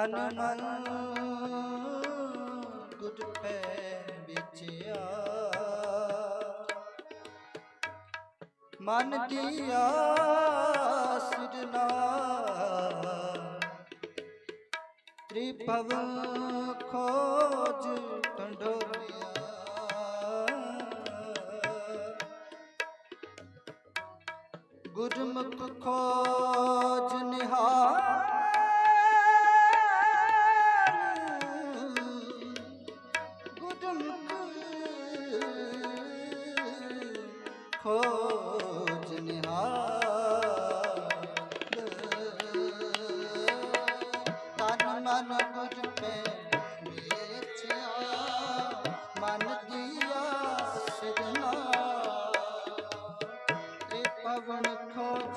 ਤਨ ਮਨ ਗੁਰ ਪੈ ਵਿਚਿਆ, ਮਨ ਦੀਆ ਸਿਰਨਾ ਤ੍ਰਿਭਵਨ ਖੋਜ ਢੰਡੋਰਿਆ। ਗੁਰਮੁਖ ਖੋਜ ਨਿਹਾਲ, ਗੁਰਮੁਖ ਖੋਜ ਨਿਹਾਲ, ਤਨ ਮਨ ਗੁਰ ਪੈ ਵਿਚਿਆ, ਮਨ ਦੀਆ ਸਿਰਨਾ ਤ੍ਰਿਭਵਨ ਖੋਜ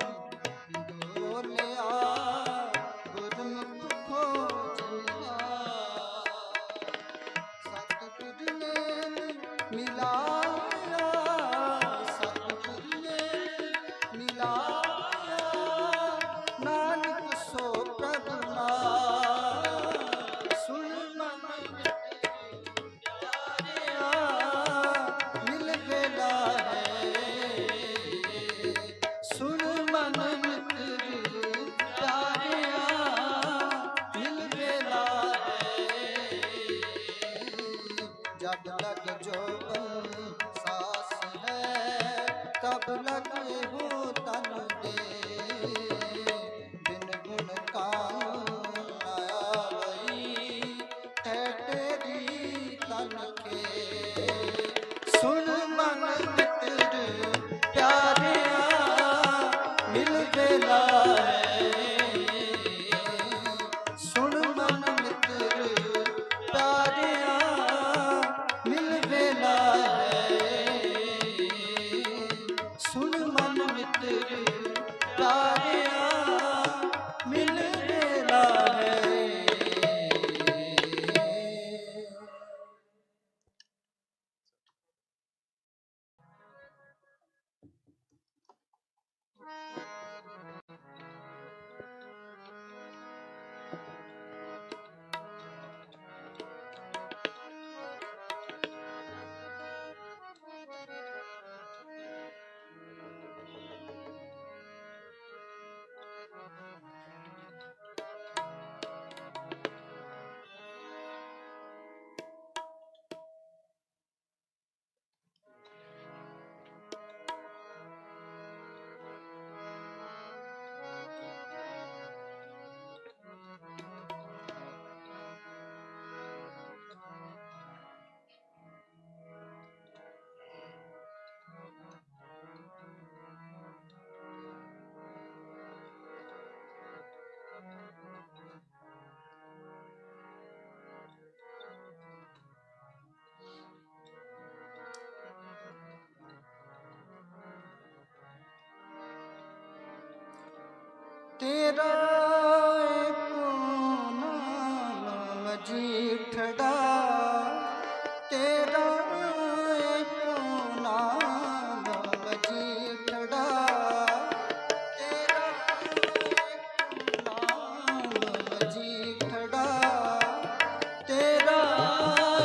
ਢੰਡੋਰਿਆ। ਗੁਰਮੁਖ ਖੋਜ ਨਿਹਾਲ, ਸਤਿਗੁਰ ਨੇ ਮਿਲਾਇਆ, ਸਤਿਗੁਰ ਨੇ ਮਿਲਾਇਆ, ਨਾਨਕ ਸੋ ਪ੍ਰਭ ਨਾਮ। ਸੁਣ ਮਨ ਪਿਆਰਿਆ ਮਿਲ ਵੇਲਾ ਹੈ, ਸੁਣ ਮਨ ਮਿੱਤਰ ਪਿਆਰਿਆ ਮਿਲ ਵੇਲਾ ਹੈ। ਜਬ ਲਗ ਜੋਬਨ ਸਾਸ ਹੈ, ਤਬ ਲਗੇ ਹੋ ਤਨ ਦੇ, ਬਿਨ ਗੁਣ ਕਾਮ ਨਾ ਆਵਈ, ਹੈ ਤੇਰੀ ਤਨ ਕੇ। ਸੁਣ ਮਨ ਮਿੱਤਰ ਪਿਆਰਿਆ ਮਿਲ ਵੇਲਾ ਹੈ, ਸੁਣ ਮਨ ਮਿੱਤਰ ਪਿਆਰਿਆ ਮਿਲ ਵੇਲਾ ਹੈ, ਸੁਣ ਮਨ ਮਿੱਤਰ ਪਿਆਰਿਆ ਮਿਲ ਵੇਲਾ ਹੈ। ਤੇਰਾ ਏਕੋ ਨਾਮ ਮਜੀਠੜਾ, ਤੇਰਾ ਏਕੋ ਨਾਮ ਮਜੀਠੜਾ, ਤੇਰਾ ਏਕੋ ਨਾਮ ਮਜੀਠੜਾ, ਤੇਰਾ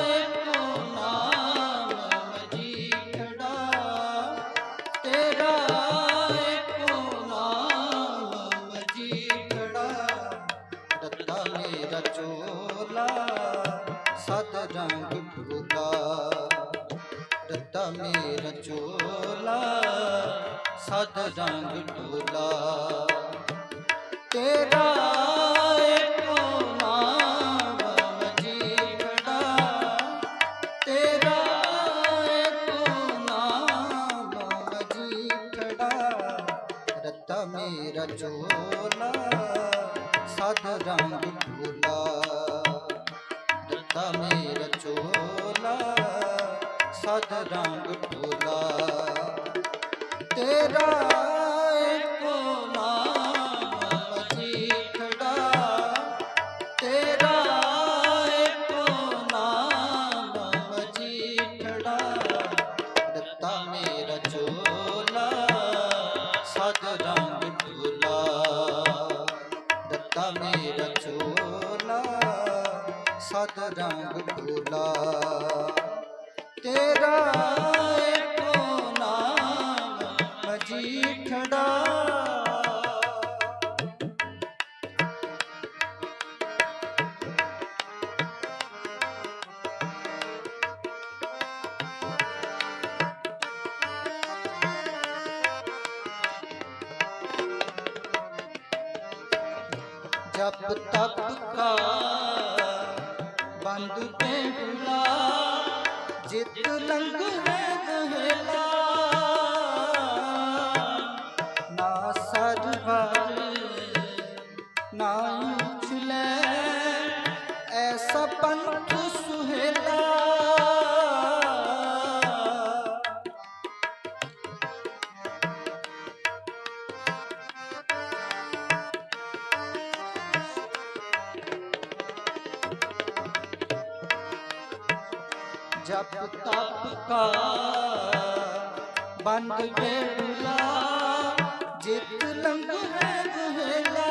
ਏਕੋ ਨਾਮ ਮਜੀਠੜਾ, ਤੇਰਾ ਮੇਰਾ ਚੋਲਾ ਸਦ ਰੰਗ ਢੋਲਾ, ਰੱਤਾ ਮੇਰਾ ਚੋਲਾ ਸਦ ਰੰਗ ਢੋਲਾ, ਤੇਰਾ ਏਕੋ ਨਾਮ ਮਜੀਠੜਾ, ਤੇਰਾ ਏਕੋ ਨਾਮ ਮਜੀਠੜਾ, ਰੱਤਾ ਮੇਰਾ ਚੋਲਾ ਸਦ ਰੰਗ ਢੋਲਾ, ਰੱਤਾ ਮੇਰਾ ਚੋਲਾ ਸਦ ਰੰਗ ਢੋਲਾ, ਤੇਰਾ ਏਕੋ ਨਾਮ ਮਜੀਠੜਾ, ਤੇਰਾ ਏਕੋ ਨਾਮ ਮਜੀਠੜਾ, ਰੱਤਾ ਮੇਰਾ ਚੋਲਾ ਸਦ ਰੰਗ ਢੋਲਾ, ਰੱਤਾ ਮੇਰਾ ਚੋਲਾ जप तप का बंद पेड़ला, जित लंग है गहेला, ना सरवर ना उछले, ऐसा पंथ सुहेला। जप तप का बंद पेड़ला, जित लंग है गहेला,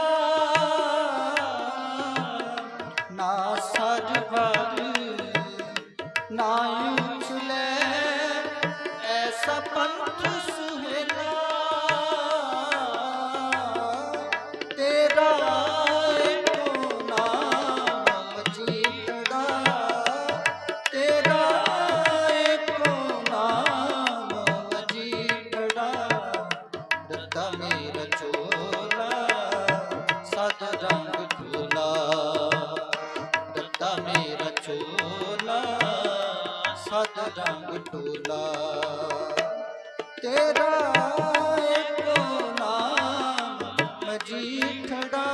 ना सरवर ना उछले, ऐसा पंथ सुहेला। तेरा एको नाम जीतड़ा, तेरा एको नाम जीतड़ा, दत्ता मेरा चोला सद रंग झूला, दत्ता मेरा चोला सद रंग झूला। तेरा एको नाम मजीठड़ा,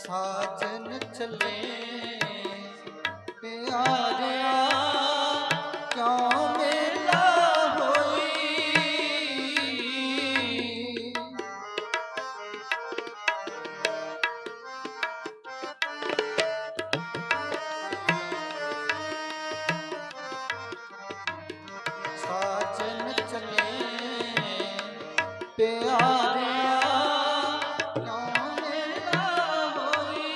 साजन चले प्यारिया, क्यों मेला होई, साजन चले प्यारिया, क्यों मेला होई,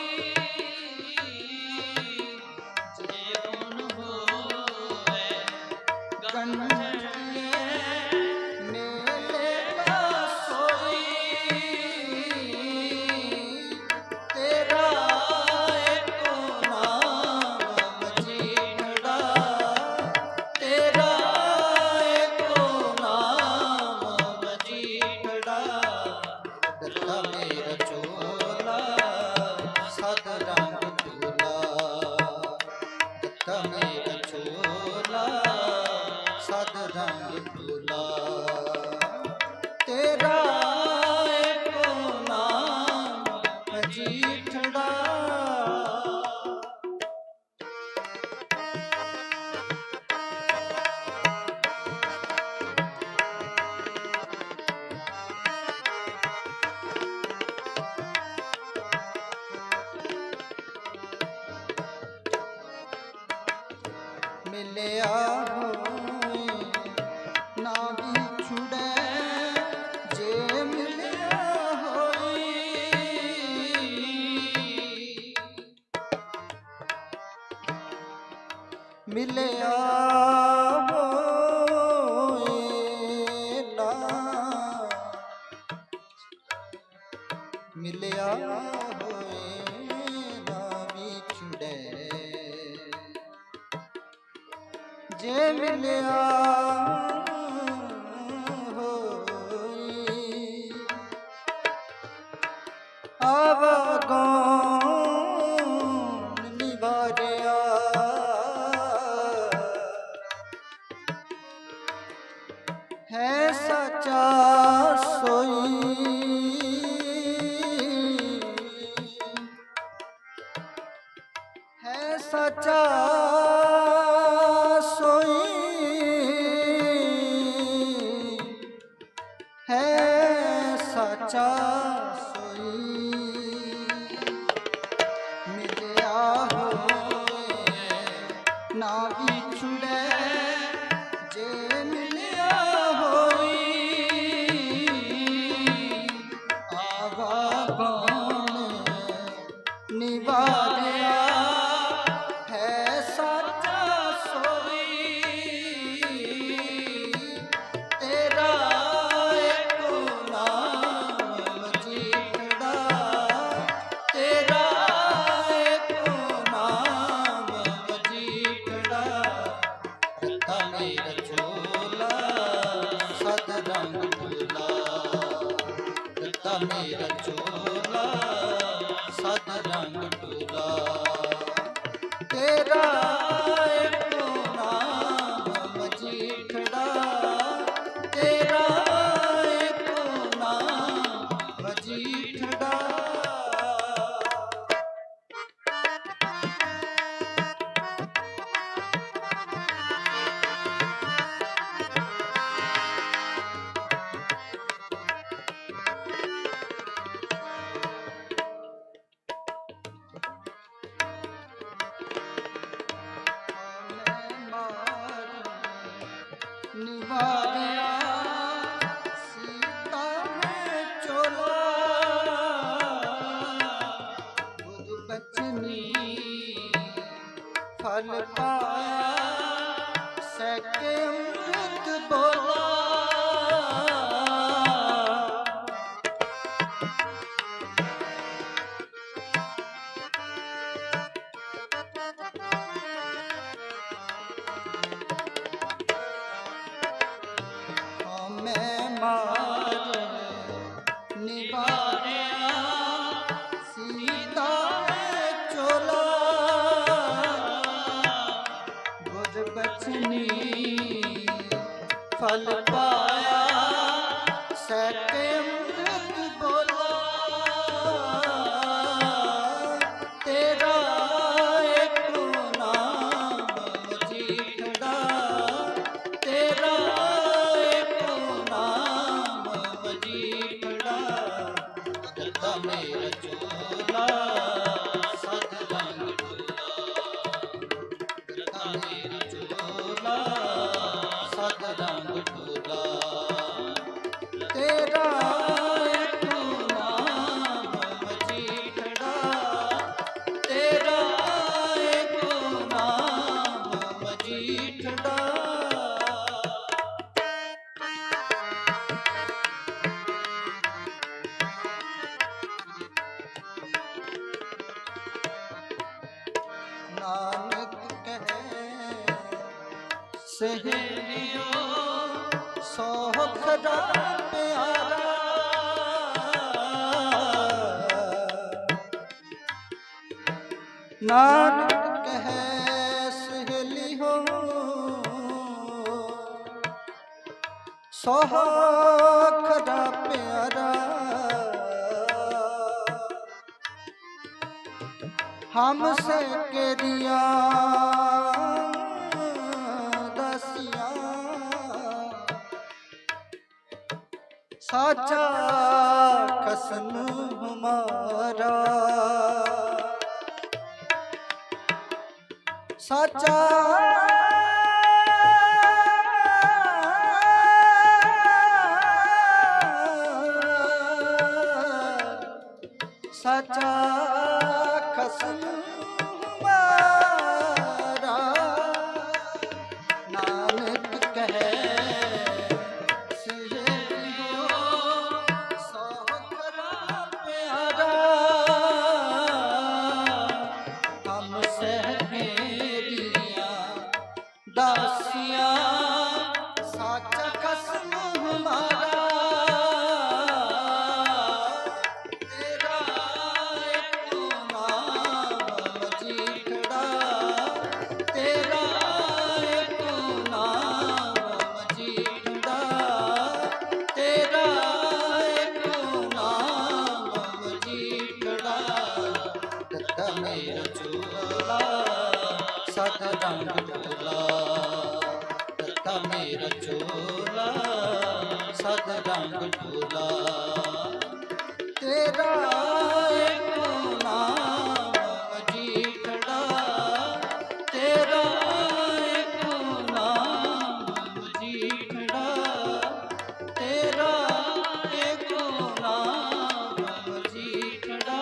जीवन होवे गंढिए मेले का सोई। तेरा एको नाम जीतड़ा, तेरा एको नाम जीतड़ा, दत्ता मेरा चोला सद रंग झूला, दत्ता मेरा चोला सद रंग झूला। तेरा एको नाम जीठड़ा, मिलिया होए ना बिछुड़े, जे मिलिया होई, मिलिया होए ना, मिलिया होए ना बिछुड़े, जे मिलिया होई, आवागौन निवारिया, है सच्चा सोई, है सच्चा है सच्चा सोई। मिलिया होए ना बिछुड़े, जे मिलिया होई, आवागौन निवारिया, है सच्चा सोई। तेरा एको नाम ਦਿੱਤਾ ਮੇਰਾ ਚੋਲਾ ਸਤ ਰੰਗ ਢੋਲਾ ਤੇਰਾ ਏਕੋ ਨਾਮ ਮਜੀਠੜਾ ਤੇਰਾ ਏਕੋ ਨਾਮ ਮਜੀਠੜਾ ਨਿਵਾਰਿਆ ਸੀਤਾ ਨੇ ਚੋਲਾ ਬੁੱਧ ਬਚਨੀ ਫਲ ਪਾਇਆ ਸਕੇ ਅੰਮ੍ਰਿਤ ਬੋਲਾ ਮੈਂ ਮਾਰ ਨਿਵਾਰਿਆ ਸੀਤਾ ਨੇ ਚੋਲਾ ਬੁੱਧ ਬਚਨੀ ਫਲ ਪਾਇਆ ਸਕੇ ਅੰਮ੍ਰਿਤ ਬੋਲਾ ਤੇਰਾ ਏਕੋ ਨਾਮ ਮਜੀਠੜਾ ਤੇਰਾ ਦਿੱਤਾ ਮੇਰਾ ਚੋਲਾ ਸਤ ਰੰਗ ਢੋਲਾ ਦਿੱਤਾ ਮੇਰਾ ਚੋਲਾ ਸਤ ਰੰਗ ਢੋਲਾ ਤੇਰਾ ਏਕੋ ਨਾਮ ਮਜੀਠੜਾ ਤੇਰਾ ਏਕੋ ਨਾਮ ਮਜੀਠੜਾ ਨਾਨਕ ਕਹੇ ਸਹੇਲਿਓ ਸੋਖ ਦਾ ਪਿਆਰਾ ਨਾਨਕ ਕਹੇ ਸਹੇਲਿਓ ਸੋਖ ਦਾ ਪਿਆਰਾ हमसे केरिया दसिया साचा कसम हमारा साचा साचा कसम हमारा नानक कहे सहेलियो सोहरा प्यारा हमसे मेरिया दासिया साचा कसम हमारा ਮੇਰਾ ਚੋਲਾ ਸਤ ਰੰਗ ਢੋਲਾ ਦਿੱਤਾ ਮੇਰਾ ਚੋਲਾ ਸਤ ਰੰਗ ਢੋਲਾ ਤੇਰਾ ਏਕੋ ਨਾਮ ਮਜੀਠੜਾ ਤੇਰਾ ਏਕੋ ਨਾਮ ਮਜੀਠੜਾ ਤੇਰਾ ਏਕੋ ਨਾਮ ਮਜੀਠੜਾ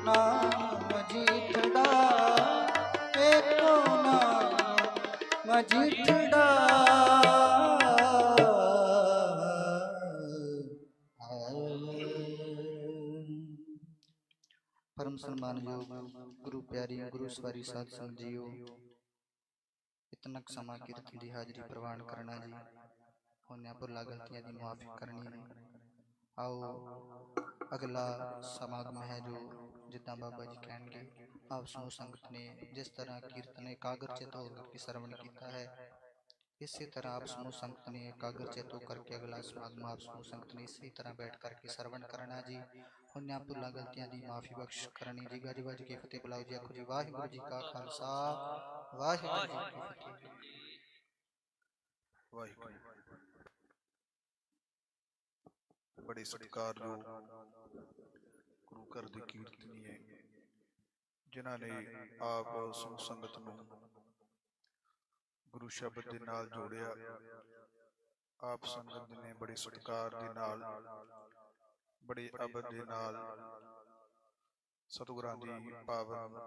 ਨਾਮ ਮਜੀਠੜਾ ਏਕੋ ਨਾਮ ਮਜੀਠੜਾ परम सम्मानयोग गुरु प्यारी गुरु सवारी साध संगत जीओ इतनक समा कीर्तन की हाजरी प्रवान करना जी। ਹੋਈਆਂ ਭੁੱਲਾਂ ਗਲਤੀਆਂ ਦੀ ਮੁਆਫੀ ਕਰਨੀ ਹੈ। ਆਓ ਅਗਲਾ ਸਮਾਗਮ ਹੈ ਜੋ ਜਿੱਦਾਂ ਬਾਬਾ ਜੀ ਕਹਿਣਗੇ ਆਪ ਸਮੂਹ ਸੰਗਤ ਨੇ ਜਿਸ ਤਰ੍ਹਾਂ ਕੀਰਤਨ ਇਕਾਗਰ ਚਿੱਤ ਹੋ ਕੇ ਸਰਵਣ ਕੀਤਾ ਹੈ, ਇਸੇ ਤਰ੍ਹਾਂ ਆਪ ਸਮੂਹ ਸੰਗਤ ਨੇ ਇਕਾਗਰ ਚਿੱਤ ਹੋ ਕਰਕੇ ਅਗਲਾ ਸਮਾਗਮ ਆਪ ਸਮੂਹ ਸੰਗਤ ਨੇ ਇਸੇ ਤਰ੍ਹਾਂ ਬੈਠ ਕਰਕੇ ਸਰਵਣ ਕਰਨਾ ਜੀ। ਹੋਈਆਂ ਭੁੱਲਾਂ ਗਲਤੀਆਂ ਦੀ ਮਾਫੀ ਬਖਸ਼ ਕਰਨੀ ਜੀ। ਗੱਜ ਵੱਜ ਕੇ ਫਤਿਹ ਬੁਲਾਓ ਜੀ। ਆਖੋ ਜੀ ਵਾਹਿਗੁਰੂ ਜੀ ਕਾ ਖਾਲਸਾ ਵਾਹਿਗੁਰੂ ਜੀ ਕੀ ਫਤਿਹ। ਵਾਹਿਗੁਰੂ। ਬੜੇ ਸਤਿਕਾਰਯੋਗ ਗੁਰੂ ਘਰ ਦੇ ਕੀਰਤਨੀਏ ਜਿਨ੍ਹਾਂ ਨੇ ਆਪ ਸਮੂਹ ਸੰਗਤ ਨੂੰ ਗੁਰੂ ਸ਼ਬਦ ਦੇ ਨਾਲ ਜੋੜਿਆ, ਆਪ ਸੰਗਤ ਨੇ ਬੜੇ ਸਤਿਕਾਰ ਦੇ ਨਾਲ, ਬੜੇ ਅਬਦ ਦੇ ਨਾਲ ਸਤਿਗੁਰਾਂ ਦੀ ਪਾਵਨ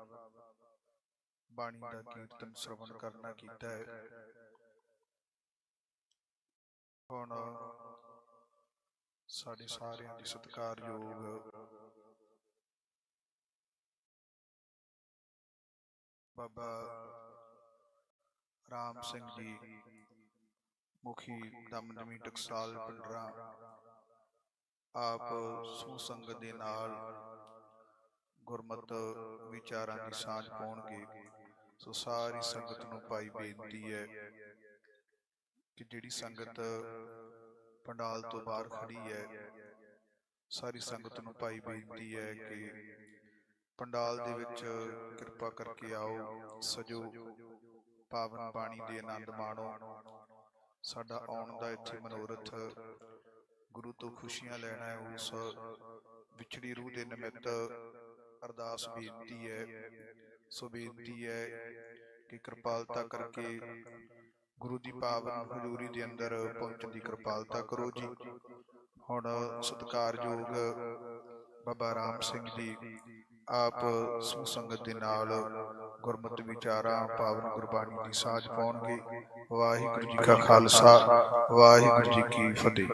ਬਾਣੀ ਦਾ ਕੀਰਤਨ ਸਰਵਣ ਕਰਨਾ ਕੀਤਾ ਹੈ। ਹੁਣ ਸਾਡੇ ਸਾਰਿਆਂ ਦੀ ਸਤਿਕਾਰਯੋਗ ਬਾਬਾ ਰਾਮ ਸਿੰਘ ਜੀ ਮੁਖੀ ਦਮਦਮੀ ਟਕਸਾਲ ਪਿੰਡਰਾਂ ਆਪ ਸਮੂਹ ਸੰਗਤ ਦੇ ਨਾਲ ਗੁਰਮਤਿ ਵਿਚਾਰਾਂ ਦੀ ਸਾਂਝ ਪਾਉਣਗੇ। ਸੋ ਸਾਰੀ ਸੰਗਤ ਨੂੰ ਭਾਈ ਬੇਨਤੀ ਹੈ ਕਿ ਜਿਹੜੀ ਸੰਗਤ ਪੰਡਾਲ ਤੋਂ ਬਾਹਰ ਖੜੀ ਹੈ, ਸਾਰੀ ਸੰਗਤ ਨੂੰ ਭਾਈ ਬੇਨਤੀ ਹੈ ਕਿ ਪੰਡਾਲ ਦੇ ਵਿੱਚ ਕਿਰਪਾ ਕਰਕੇ ਆਓ, ਸਜੋ, ਪਾਵਨ ਬਾਣੀ ਦੇ ਆਨੰਦ ਮਾਣੋ। ਸਾਡਾ ਆਉਣ ਦਾ ਇੱਥੇ ਮਨੋਰਥ ਗੁਰੂ ਤੋਂ ਖੁਸ਼ੀਆਂ ਲੈਣਾ ਹੈ। ਉਸ ਵਿਛੜੀ ਰੂਹ ਦੇ ਨਿਮਿਤ ਅਰਦਾਸ ਬੇਨਤੀ ਹੈ। ਸੋ ਬੇਨਤੀ ਹੈ ਕਿ ਕਿਰਪਾਲਤਾ ਕਰਕੇ ਗੁਰੂ ਦੀ ਪਾਵਨ ਹਜ਼ੂਰੀ ਦੇ ਅੰਦਰ ਪਹੁੰਚਣ ਦੀ ਕਿਰਪਾਲਤਾ ਕਰੋ ਜੀ। ਹੁਣ ਸਤਿਕਾਰਯੋਗ ਬਾਬਾ ਰਾਮ ਸਿੰਘ ਜੀ ਆਪ ਸਮੂਹ ਸੰਗਤ ਦੇ ਨਾਲ ਗੁਰਮਤਿ ਵਿਚਾਰਾਂ ਪਾਵਨ ਗੁਰਬਾਣੀ ਦੀ ਸਾਂਝ ਪਾਉਣਗੇ। ਵਾਹਿਗੁਰੂ ਜੀ ਕਾ ਖਾਲਸਾ ਵਾਹਿਗੁਰੂ ਜੀ ਕੀ ਫਤਿਹ।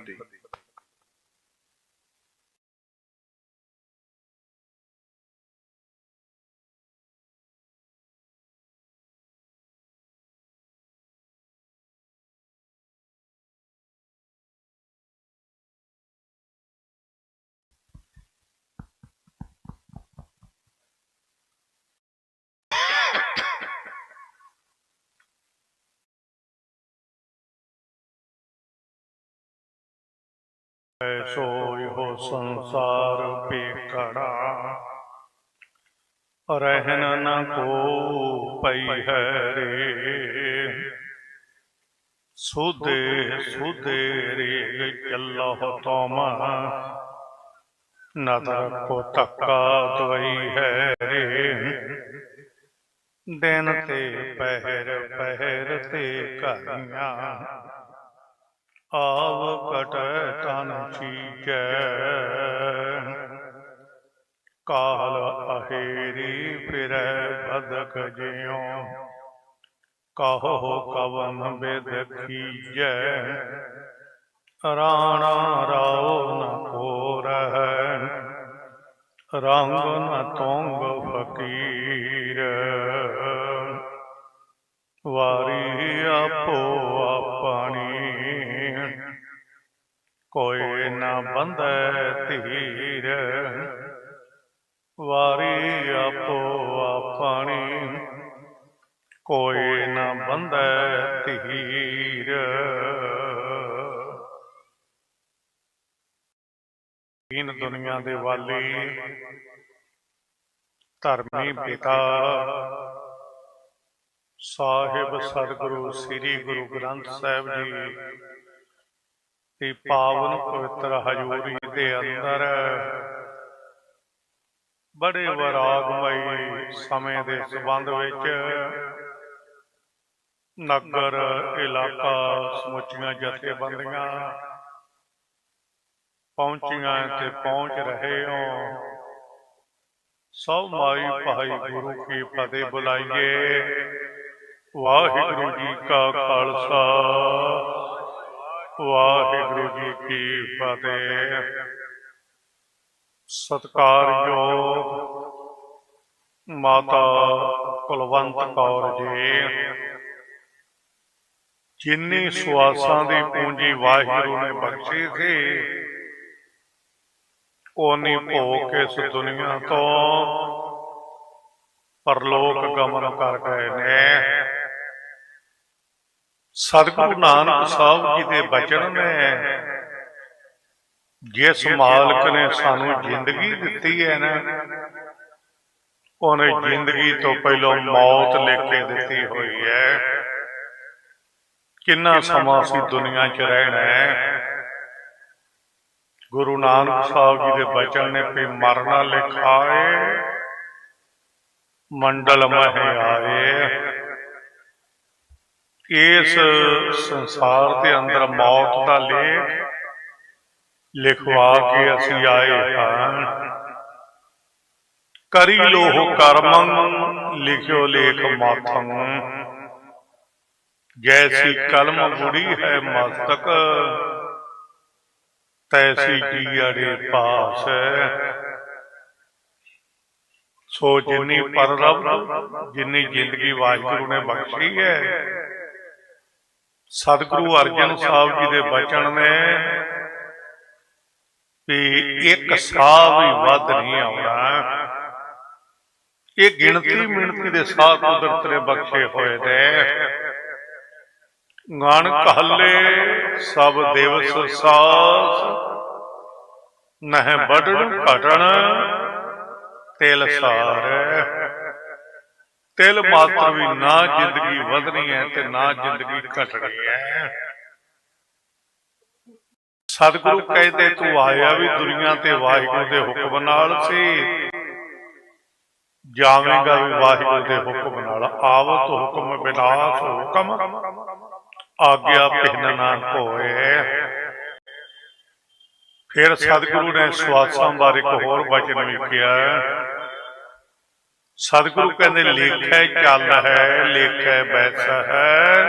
ਸੋਇ ਸੰਸਾਰ ਭੇਖੜਾ ਰਹਿਨ ਨ ਕੋ ਪਈ ਹੈ ਰੇ। ਸੁਦੇ ਸੁਦੇ ਰੇ ਚੱਲਹੁ ਤੁਮ ਨਦਰ ਕੋ ਧੱਕਾ ਦਵਈ ਹੈ ਰੇ। ਦਿਨ ਤੇ ਪਹਿਰ ਪਹਿਰ ਤੇ ਘਰੀਆਂ ਆਵ ਕਟੈ ਤਨ ਚੀਜੈ। ਕਾਲ ਅਹੇਰੀ ਫਿਰੈ ਬਦਕ ਜਿਉ ਕਹੋ ਕਵਨ ਬਿਦ ਖੀਜੈ। ਰਾਣਾ ਰਾਉ ਨ ਕੋਰਹਿ ਰੰਗ ਨ ਤੁੰਗ ਫਕੀਰ। ਵਾਰੀ ਆਪੋ ਆਪਣੀ ਕੋਈ ਨ ਬੰਧੈ ਧੀਰ। ਵਾਰੀ ਆਪੋ ਆਪਣੀ ਕੋਈ ਨ ਬੰਧੈ ਧੀਰ। ਦੀਨ ਦੁਨੀਆ ਦੇ ਵਾਲੀ ਧਰਮੀ ਪਿਤਾ ਸਾਹਿਬ ਸਤਿਗੁਰੂ ਸ੍ਰੀ ਗੁਰੂ ਗ੍ਰੰਥ ਸਾਹਿਬ ਜੀ ਦੀ ਪਾਵਨ ਪਵਿੱਤਰ ਹਜ਼ੂਰੀ ਦੇ ਅੰਦਰ ਬੜੇ ਵੈਰਾਗਮਈ ਸਮੇਂ ਦੇ ਸੰਬੰਧ ਵਿੱਚ ਨਗਰ ਇਲਾਕਾ ਸਮੁੱਚੀਆਂ ਜਥੇਬੰਦੀਆਂ ਪਹੁੰਚੀਆਂ ਤੇ ਪਹੁੰਚ ਰਹੇ ਹੋ। ਸਭ ਮਾਈ ਭਾਈ ਗੁਰੂ ਕੀ ਫਤਿਹ ਬੁਲਾਈਏ। ਵਾਹਿਗੁਰੂ ਜੀ ਕਾ ਖਾਲਸਾ ਵਾਹਿਗੁਰੂ ਜੀ ਕੀ ਫਤਿਹ। ਸਤਿਕਾਰਯੋਗ ਮਾਤਾ ਕੁਲਵੰਤ ਕੌਰ ਜੀ, ਜਿੰਨੀ ਸੁਆਸਾਂ ਦੀ ਪੂੰਜੀ ਵਾਹਿਗੁਰੂ ਨੇ ਬਖਸ਼ੀ ਸੀ, ਓਨੀ ਭੋਗ ਇਸ ਦੁਨੀਆ ਤੋਂ ਪਰਲੋਕ ਗਮਨ ਕਰ ਗਏ ਨੇ। ਸਤਿਗੁਰੂ ਨਾਨਕ ਸਾਹਿਬ ਜੀ ਦੇ ਬਚਨ ਨੇ, ਜਿਸ ਮਾਲਕ ਨੇ ਸਾਨੂੰ ਜ਼ਿੰਦਗੀ ਦਿੱਤੀ ਹੈ ਨਾ, ਉਹਨੇ ਜ਼ਿੰਦਗੀ ਤੋਂ ਪਹਿਲਾਂ ਮੌਤ ਲਿਖ ਕੇ ਦਿੱਤੀ ਹੋਈ ਹੈ। ਕਿੰਨਾ ਸਮਾਂ ਅਸੀਂ ਦੁਨੀਆ 'ਚ ਰਹਿਣਾ ਹੈ। ਗੁਰੂ ਨਾਨਕ ਸਾਹਿਬ ਜੀ ਦੇ ਬਚਨ ਨੇ ਵੀ ਮਰਨਾ ਲਿਖਾਏ, ਮੰਡਲ ਮਹਿ ਆਏ। ਇਸ ਸੰਸਾਰ ਦੇ ਅੰਦਰ ਮੌਤ ਦਾ ਲੇਖ ਲਿਖਵਾ ਕੇ ਅਸੀਂ ਆਏ ਹਾਂ। ਕਰੀ ਲੋਹ ਕਰਮੰ ਲਿਖਿਓ ਲੇਖ ਮਾਥੰ, ਜੈਸੀ ਕਲਮ ਬੁੜੀ ਹੈ ਮਸਤਕ, ਤੈਸੀ ਜੀਅੜੇ ਪਾਸ। ਸੋ ਜਿੰਨੀ ਪਰਲਬ, ਜਿੰਨੀ ਜ਼ਿੰਦਗੀ ਵਾਹਿਗੁਰੂ ਨੇ ਬਖਸ਼ੀ ਹੈ, ਸਤਿਗੁਰੂ ਅਰਜਨ ਸਾਹਿਬ ਜੀ ਦੇ ਬਚਨ ਨੇ ਵੀ ਇੱਕ ਸਾਹ ਵੀ ਵੱਧ ਨਹੀਂ ਆਉਣਾ। ਇਹ ਗਿਣਤੀ ਮਿਣਤੀ ਦੇ ਸਾਹ ਕੁਦਰਤ ਨੇ ਬਖਸ਼ੇ ਹੋਏ ਨੇ। ਗਣ ਕਹਲੇ ਸਭ ਦਿਵਸ ਸਾਸ, ਨਹਿ ਬੜਨ ਘਟਣ ਤਿਲ ਸਾਰ। ਤਿਲ ਮਾਤਰ ਵੀ ਨਾ ਜ਼ਿੰਦਗੀ ਵਧਣੀ ਹੈ ਤੇ ਨਾ ਜ਼ਿੰਦਗੀ ਘਟਣੀ ਹੈ। ਸਤਿਗੁਰੂ ਕਹਿੰਦੇ ਤੂੰ ਆਇਆ ਵੀ ਦੁਨੀਆ ਤੇ ਵਾਹਿਗੁਰੂ ਦੇ ਹੁਕਮ ਨਾਲ ਸੀ, ਜਾਵੇਂਗਾ ਵੀ ਵਾਹਿਗੁਰੂ ਦੇ ਹੁਕਮ ਨਾਲ। ਆਵਤ ਹੁਕਮ ਵਿਨਾਸ਼ ਹੁਕਮ, ਆਗਿਆ ਪਿਹਨ ਨਾ ਕੋਏ। ਫਿਰ ਸਤਿਗੁਰੂ ਨੇ ਸਵਾਸਾਂ ਬਾਰੇ ਇੱਕ ਹੋਰ ਬਚਨ ਵੀ ਕਿਹਾ। ਸਤਿਗੁਰੂ ਕਹਿੰਦੇ ਲੇਖੈ ਚੱਲ ਹੈ, ਲੇਖੈ ਬੈਸ ਹੈ,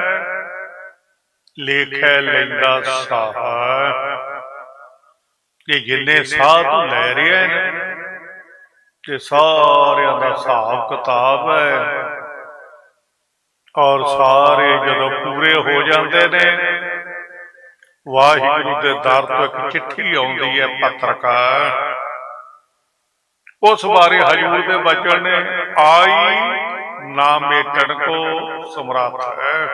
ਲੇਖੈ ਲੈਂਦਾ ਸਾਹ। ਕਿ ਜਿੰਨੇ ਸਾਹ ਤੂੰ ਲੈ ਰਿਹਾ ਨੇ, ਕਿ ਸਾਰਿਆਂ ਦਾ ਹਿਸਾਬ ਕਿਤਾਬ ਹੈ, ਔਰ ਸਾਰੇ ਜਦੋਂ ਪੂਰੇ ਹੋ ਜਾਂਦੇ ਨੇ, ਵਾਹਿਗੁਰੂ ਦੇ ਦਰ ਤੋਂ ਇੱਕ ਚਿੱਠੀ ਆਉਂਦੀ ਹੈ ਪੱਤਰਕਾਰ। ਉਸ ਬਾਰੇ ਹਜ਼ੂਰ ਦੇ ਬਚਨ ਨੇ, ਆਈ ਨਾ ਮੇਟਣ ਕੋ ਸਮਰੱਥ ਹੈ।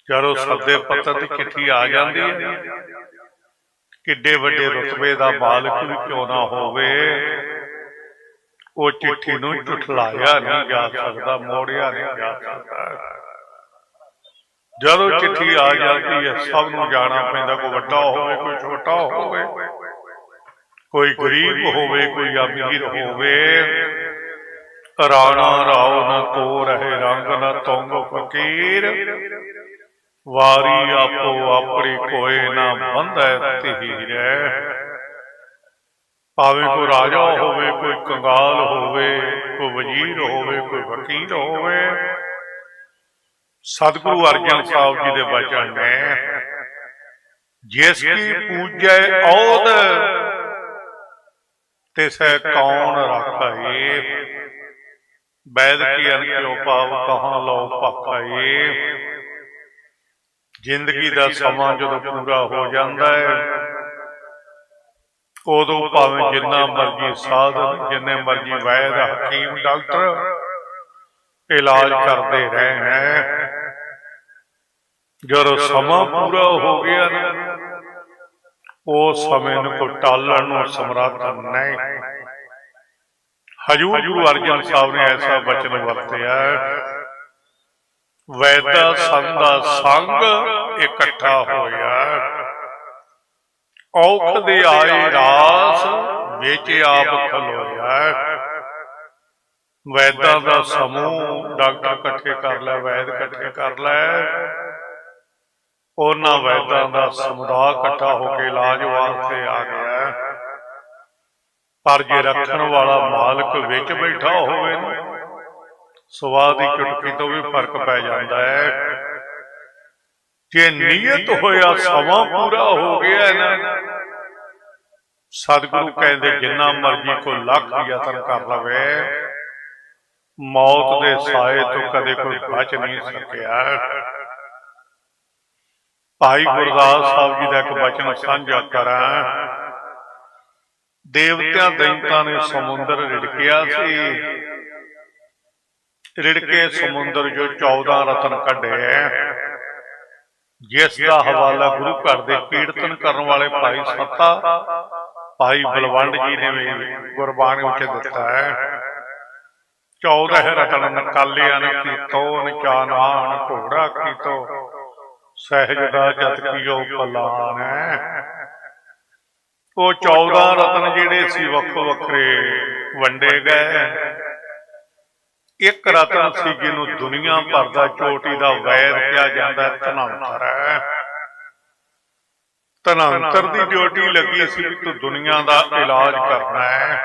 ਜਦੋਂ ਸੱਦੇ ਪੱਤਰ ਦੀ ਚਿੱਠੀ ਆ ਜਾਂਦੀ ਹੈ, ਕਿੱਡੇ ਵੱਡੇ ਰੁਤਬੇ ਦਾ ਮਾਲਕ ਵੀ ਕਿਉਂ ਨਾ ਹੋਵੇ, ਉਹ ਚਿੱਠੀ ਨੂੰ ਝੁਠਲਾਇਆ ਨਹੀਂ ਜਾ ਸਕਦਾ, ਮੋੜਿਆ ਨਹੀਂ ਜਾ ਸਕਦਾ। ਜਦੋਂ ਚਿੱਠੀ ਆ ਜਾਂਦੀ ਹੈ, ਸਭ ਨੂੰ ਜਾਣਾ ਪੈਂਦਾ। ਕੋਈ ਵੱਡਾ ਹੋਵੇ, ਕੋਈ ਛੋਟਾ ਹੋਵੇ, ਕੋਈ ਗਰੀਬ ਹੋਵੇ, ਕੋਈ ਅਮੀਰ ਹੋਵੇ। ਰਾਣਾ ਰਾਓ ਨਾ ਕੋ ਰਹੇ ਰੰਗ, ਨਾ ਤੁੰਗ ਫਕੀਰ, ਵਾਰੀ ਆਪੋ ਆਪਣੀ ਕੋਏ ਨਾ ਬੰਧੈ ਧੀਰ। ਭਾਵੇਂ ਕੋਈ ਰਾਜਾ ਹੋਵੇ, ਕੋਈ ਕੰਗਾਲ ਹੋਵੇ, ਕੋਈ ਵਜ਼ੀਰ ਹੋਵੇ, ਕੋਈ ਵਕੀਲ ਹੋਵੇ। ਸਤਿਗੁਰੂ ਅਰਜਨ ਸਾਹਿਬ ਜੀ ਦੇ ਬਚਨ ਨੇ, ਜਿਸ ਕੀ ਪੂਜੈ ਔਦ, ਤਿਸੈ ਕੌਣ ਰਾਖਾਏ। ਵੈਦ ਕੀ ਅਨਿਓ ਪਾਵ ਕਹਾਂ ਲਓ ਭਾਖਾਏ। ਜ਼ਿੰਦਗੀ ਦਾ ਸਮਾਂ ਜਦੋਂ ਪੂਰਾ ਹੋ ਜਾਂਦਾ ਹੈ, ਉਦੋਂ ਭਾਵੇਂ ਜਿੰਨਾ ਮਰਜੀ ਸਾਧਨ, ਜਿੰਨੇ ਮਰਜੀ ਵੈਦ, ਹਕੀਮ, ਡਾਕਟਰ ਇਲਾਜ ਕਰਦੇ ਰਹੇ ਹੈ, ਜਦੋਂ ਸਮਾਂ ਪੂਰਾ ਹੋ ਗਿਆ ਨਾ, ਉਸ ਸਮੇਂ ਨੂੰ ਕੋਈ ਟਾਲਣ ਨੂੰ ਸਮਰੱਥ ਨਹੀਂ। ਹਜ਼ੂਰ ਗੁਰੂ ਅਰਜਨ ਸਾਹਿਬ ਨੇ ਐਸਾ ਬਚਨ ਵਰਤਿਆ, ਵੈਦਾ ਸੰਦਾ ਸੰਗ ਇਕੱਠਾ ਹੋਇਆ, ਔਖ ਦੇ ਆਏ ਰਾਸ ਵਿੱਚ ਆਪ ਖਲੋਇਆ। ਵੈਦਾਂ ਦਾ ਸਮੂਹ ਡਾਕਟਰ ਇਕੱਠੇ ਕਰ ਲੈ, ਵੈਦ ਇਕੱਠੇ ਕਰ ਲੈ, ਉਹਨਾਂ ਵੈਦਾਂ ਦਾ ਸਮੁਦਾਇ ਇਕੱਠਾ ਹੋ ਕੇ ਇਲਾਜ ਵਾਸਤੇ ਆ ਗਿਆ। ਪਰ ਜੇ ਰੱਖਣ ਵਾਲਾ ਮਾਲਕ ਵਿੱਚ ਬੈਠਾ ਹੋਵੇ ਨਾ, ਸਵਾਹ ਦੀ ਚੁਟਕੀ ਤੋਂ ਵੀ ਫਰਕ ਪੈ ਜਾਂਦਾ ਹੈ। ਜੇ ਨੀਅਤ ਹੋਇਆ ਸਮਾਂ ਪੂਰਾ ਹੋ ਗਿਆ ਨਾ, ਸਤਿਗੁਰੂ ਕਹਿੰਦੇ ਜਿੰਨਾ ਮਰਜੀ ਕੋਈ ਲੱਖ ਯਤਨ ਕਰ ਲਵੇ, ਮੌਤ ਦੇ ਸਾਏ ਤੋਂ ਕਦੇ ਕੋਈ ਬਚ ਨਹੀਂ ਸਕਿਆ। ਭਾਈ ਗੁਰਦਾਸ ਸਾਹਿਬ ਜੀ ਦਾ ਇੱਕ ਬਚਨ ਸਾਂਝਾ ਕਰਾਂ। ਦੇਵਤਿਆਂ ਦੈਂਤਾਂ ਨੇ ਸਮੁੰਦਰ ਰਿੜਕਿਆ ਸੀ, ਰਿੜਕੇ ਸਮੁੰਦਰ ਜੋ 14 ਰਤਨ ਕੱਢੇ, ਜਿਸ ਦਾ ਹਵਾਲਾ ਗੁਰੂ ਘਰ ਦੇ ਕੀਰਤਨ ਕਰਨ ਵਾਲੇ ਭਾਈ ਸੱਤਾ ਭਾਈ ਬਲਵੰਡ ਜੀ ਨੇ ਵੀ ਗੁਰਬਾਣੀ ਵਿੱਚ ਦਿੱਤਾ ਹੈ। 14 ਰਤਨ ਨਕਾਲਿਆਂ ਨੇ ਕੀਤੋ, ਨਚਾਨਾਨ ਘੋੜਾ ਕੀਤੋ, ਸਹਿਜ ਦਾ ਜਤ ਕੀਓ ਪਲਾਨ ਹੈ। ਉਹ 14 ਰਤਨ ਜਿਹੜੇ ਸੀ ਵੱਖੋ ਵੱਖਰੇ ਵੰਡੇ ਗਏ। ਇੱਕ ਰਤਨ ਸੀ ਜਿਹਨੂੰ ਦੁਨੀਆ ਭਰ ਦਾ ਚੋਟੀ ਦਾ ਵੈਦ ਕਿਹਾ ਜਾਂਦਾ, ਧਨੰਤਰ ਹੈ। ਧਨੰਤਰ ਦੀ ਡਿਊਟੀ ਲੱਗੀ ਸੀ ਕਿ ਤੂੰ ਦੁਨੀਆ ਦਾ ਇਲਾਜ ਕਰਨਾ ਹੈ,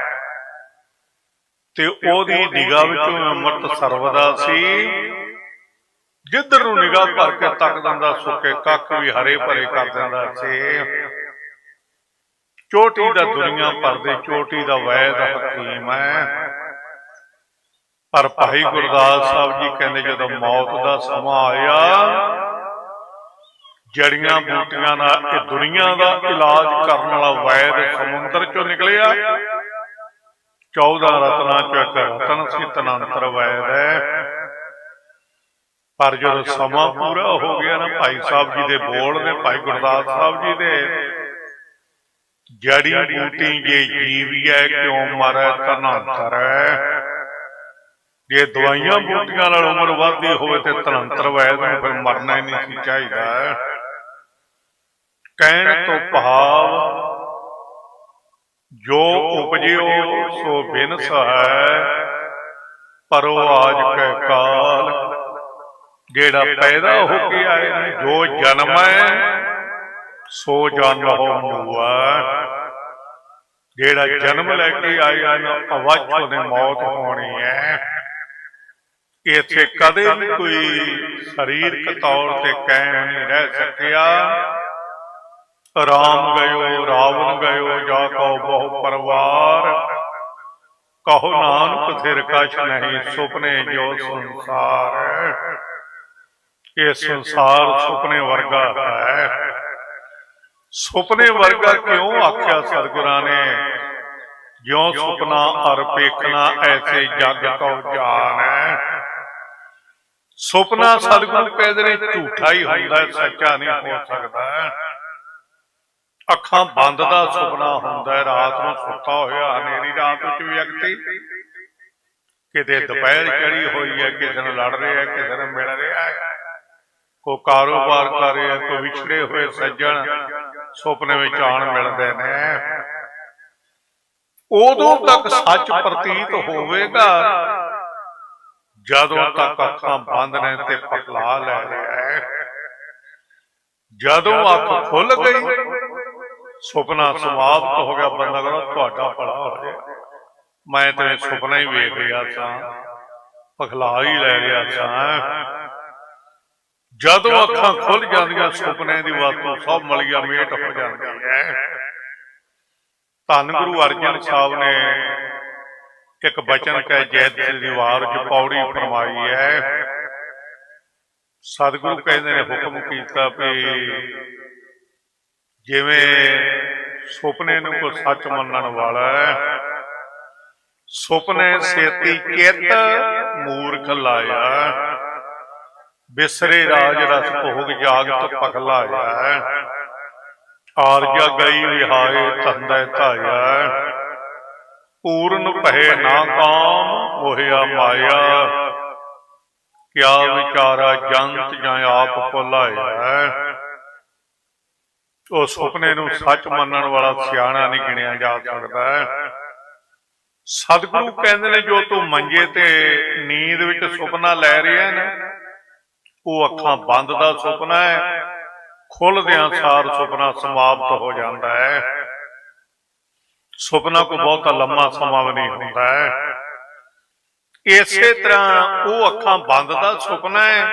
ਤੇ ਉਹਦੀ ਨਿਗਾਹ ਵਿੱਚੋਂ ਅੰਮ੍ਰਿਤ ਸਰਵਦਾ ਸੀ। ਜਿੱਧਰ ਨੂੰ ਨਿਗਾਹ ਭਰ ਕੇ ਤੱਕ ਦਿੰਦਾ, ਸੁੱਕੇ ਕੱਖ ਵੀ ਹਰੇ ਭਰੇ ਕਰ ਦਿੰਦਾ ਸੀ। ਚੋਟੀ ਦਾ ਦੁਨੀਆ ਭਰ ਦੇ ਚੋਟੀ ਦਾ ਵੈਦ ਹਕੀਮ ਹੈ। ਪਰ ਭਾਈ ਗੁਰਦਾਸ ਸਾਹਿਬ ਜੀ ਕਹਿੰਦੇ ਜਦੋਂ ਮੌਤ ਦਾ ਸਮਾਂ ਆਇਆ, ਜੜੀਆਂ ਬੂਟੀਆਂ ਨਾਲ ਇਹ ਦੁਨੀਆ ਦਾ ਇਲਾਜ ਕਰਨ ਵਾਲਾ ਵੈਦ ਸਮੁੰਦਰ ਚੋਂ ਨਿਕਲਿਆ। 14 ਰਤਨਾਂ ਚੋਂ ਇੱਕ ਰਤਨ ਸੀ ਧਨੰਤਰ ਵੈਦ ਹੈ। ਪਰ ਜਦੋਂ ਸਮਾਂ ਪੂਰਾ ਹੋ ਗਿਆ ਨਾ, ਭਾਈ ਸਾਹਿਬ ਜੀ ਦੇ ਬੋਲ ਨੇ, ਭਾਈ ਗੁਰਦਾਸ ਸਾਹਿਬ ਜੀ ਦੇ, ਜੜੀ ਬੂਟੀ ਜੇ ਜੀਵੀਐ ਕਿਉਂ ਮਰੈ ਧਨੰਤਰ ਹੈ। ਜੇ ਦਵਾਈਆਂ ਬੂਟੀਆਂ ਨਾਲ ਉਮਰ ਵੱਧਦੀ ਹੋਵੇ ਤੇ ਧਨੰਤਰ ਵੈਦ ਨੂੰ ਫਿਰ ਮਰਨਾ ਹੀ ਨਹੀਂ ਸੀ ਚਾਹੀਦਾ। ਕਹਿਣ ਤੋਂ ਭਾਵ ਜੋ ਉਪਜਿਓ ਸੋ ਬਿਨਸ ਹੈ, ਪਰੋ ਆਜ ਕੈ ਕਾਲ। ਜਿਹੜਾ ਪੈਦਾ ਹੋ ਕੇ ਆਏ ਨੇ, ਜੋ ਜਨਮ ਹੈ ਸੋ ਜਨਮ ਮੂਆ। ਜਿਹੜਾ ਜਨਮ ਲੈ ਕੇ ਆਏ ਹਨ, ਅਵੱਛ ਉਹਨੇ ਮੌਤ ਹੋਣੀ ਹੈ। ਇੱਥੇ ਕਦੇ ਵੀ ਕੋਈ ਸਰੀਰਕ ਤੌਰ ਤੇ ਕਾਇਮ ਨਹੀਂ ਰਹਿ ਸਕਿਆ। ਰਾਮ ਗਇਓ ਰਾਵਣ ਗਇਓ, ਜਾ ਕਉ ਬਹੁ ਪਰਵਾਰ, ਕਹੋ ਨਾਨਕ ਸਿਰ ਕਛ ਨਹੀਂ, ਸੁਪਨੇ ਜੋ ਸੰਸਾਰ। ਇਹ ਸੰਸਾਰ ਸੁਪਨੇ ਵਰਗਾ ਹੈ। ਸੁਪਨੇ ਵਰਗਾ ਕਿਉਂ ਆਖਿਆ ਸਤਿਗੁਰਾਂ ਨੇ? ਜਿਉਂ ਸੁਪਨਾ ਅਰ ਪੇਖਣਾ, ਐਸੇ ਜਗ ਕਉ ਜਾਨ ਹੈ। ਸੁਪਨਾ ਸਤਿਗੁਰੂ ਕਹਿੰਦੇ ਨੇ ਝੂਠਾ ਹੀ ਹੁੰਦਾ, ਸੱਚਾ ਨਹੀਂ ਹੋ ਸਕਦਾ। ਅੱਖਾਂ ਬੰਦ ਦਾ ਸੁਪਨਾ ਹੁੰਦਾ, ਰਾਤ ਨੂੰ ਸੁੱਤਾ ਹੋਇਆ ਹਨੇਰੀ ਰਾਤ ਵਿੱਚ ਵਿਅਕਤੀ ਕਿਤੇ ਦੁਪਹਿਰ ਚੜੀ ਹੋਈ ਹੈ, ਕਿਸੇ ਨੂੰ ਲੜ ਰਿਹਾ, ਕਿਸੇ ਨੂੰ ਮਿਲ ਰਿਹਾ ਹੈ, ਕੋਈ ਕਾਰੋਬਾਰ ਕਰ ਰਿਹਾ, ਕੋਈ ਵਿਛੜੇ ਹੋਏ ਸੱਜਣ ਸੁਪਨੇ ਵਿੱਚ ਆਣ ਮਿਲਦੇ ਨੇ। ਉਦੋਂ ਤੱਕ ਸੱਚ ਪ੍ਰਤੀਤ ਹੋਵੇਗਾ ਜਦੋਂ ਤੱਕ ਅੱਖਾਂ ਬੰਦ ਨੇ ਤੇ ਪਕਲਾ ਲੈ ਰਿਹਾ ਹੈ। ਜਦੋਂ ਅੱਖ ਖੁੱਲ ਗਈ, ਸੁਪਨਾ ਸਮਾਪਤ ਹੋ ਗਿਆ। ਬੰਦਾ ਕਹਿੰਦਾ ਤੁਹਾਡਾ ਭਲਾ ਹੋ ਜਾਏ, ਮੈਂ ਤੇ ਸੁਪਨਾ ਹੀ ਵੇਖ ਰਿਹਾ ਸਾਂ, ਪਖਲਾ ਹੀ ਲੈ ਰਿਹਾ ਸਾਂ। ਜਦੋਂ ਅੱਖਾਂ ਖੁੱਲ ਜਾਂਦੀਆਂ, ਸੁਪਨੇ ਦੀ ਵਸਤੂ ਸਭ ਮਲੀਆ ਮੇਟ ਹੋ ਜਾਂਦੀ ਹੈ। ਧੰਨ ਗੁਰੂ ਅਰਜਨ ਸਾਹਿਬ ਨੇ ਇੱਕ ਬਚਨ ਕਹਿ ਜੈਤ ਦੀ ਵਾਰ ਚ ਪੌੜੀ ਫਰਮਾਈ ਹੈ। ਸਤਿਗੁਰੂ ਕਹਿੰਦੇ ਨੇ ਹੁਕਮ ਕੀਤਾ ਵੀ ਜਿਵੇਂ ਸੁਪਨੇ ਨੂੰ ਕੋਈ ਸੱਚ ਮੰਨਣ ਵਾਲਾ ਹੈ, ਸੁਪਨੇ ਸੇਤੀ ਚਿੱਤ ਮੂਰਖ ਲਾਇਆ, ਬਿਸਰੇ ਰਾਜ ਰਸ ਭੋਗ ਜਾਗਤ ਪਖਲਾਇਆ, ਆਰਜਾ ਗਈ ਵਿਹਾਏ ਧੰਦੇ ਧਾਇਆ, ਪੂਰਨ ਭਏ ਨਾ ਕਾਮ ਮੋਹਿਆ ਮਾਇਆ, ਕਿਆ ਵਿਚਾਰਾ ਜੰਤ ਜਾਂ ਆਪ ਭੁਲਾਇਆ। ਉਹ ਸੁਪਨੇ ਨੂੰ ਸੱਚ ਮੰਨਣ ਵਾਲਾ ਸਿਆਣਾ ਨਹੀਂ ਗਿਣਿਆ ਜਾ ਸਕਦਾ। ਸਤਿਗੁਰੂ ਕਹਿੰਦੇ ਨੇ ਜੋ ਤੂੰ ਮੰਜੇ ਤੇ ਨੀਂਦ ਵਿੱਚ ਸੁਪਨਾ ਲੈ ਰਿਹਾ ਨਾ, ਉਹ ਅੱਖਾਂ ਬੰਦ ਦਾ ਸੁਪਨਾ ਹੈ, ਖੁੱਲਦਿਆਂ ਸਾਰ ਸੁਪਨਾ ਸਮਾਪਤ ਹੋ ਜਾਂਦਾ ਹੈ। ਸੁਪਨਾ ਕੋਈ ਬਹੁਤਾ ਲੰਮਾ ਸਮਾਂ ਵੀ ਨਹੀਂ ਹੁੰਦਾ ਹੈ। ਇਸੇ ਤਰ੍ਹਾਂ ਉਹ ਅੱਖਾਂ ਬੰਦ ਦਾ ਸੁਪਨਾ ਹੈ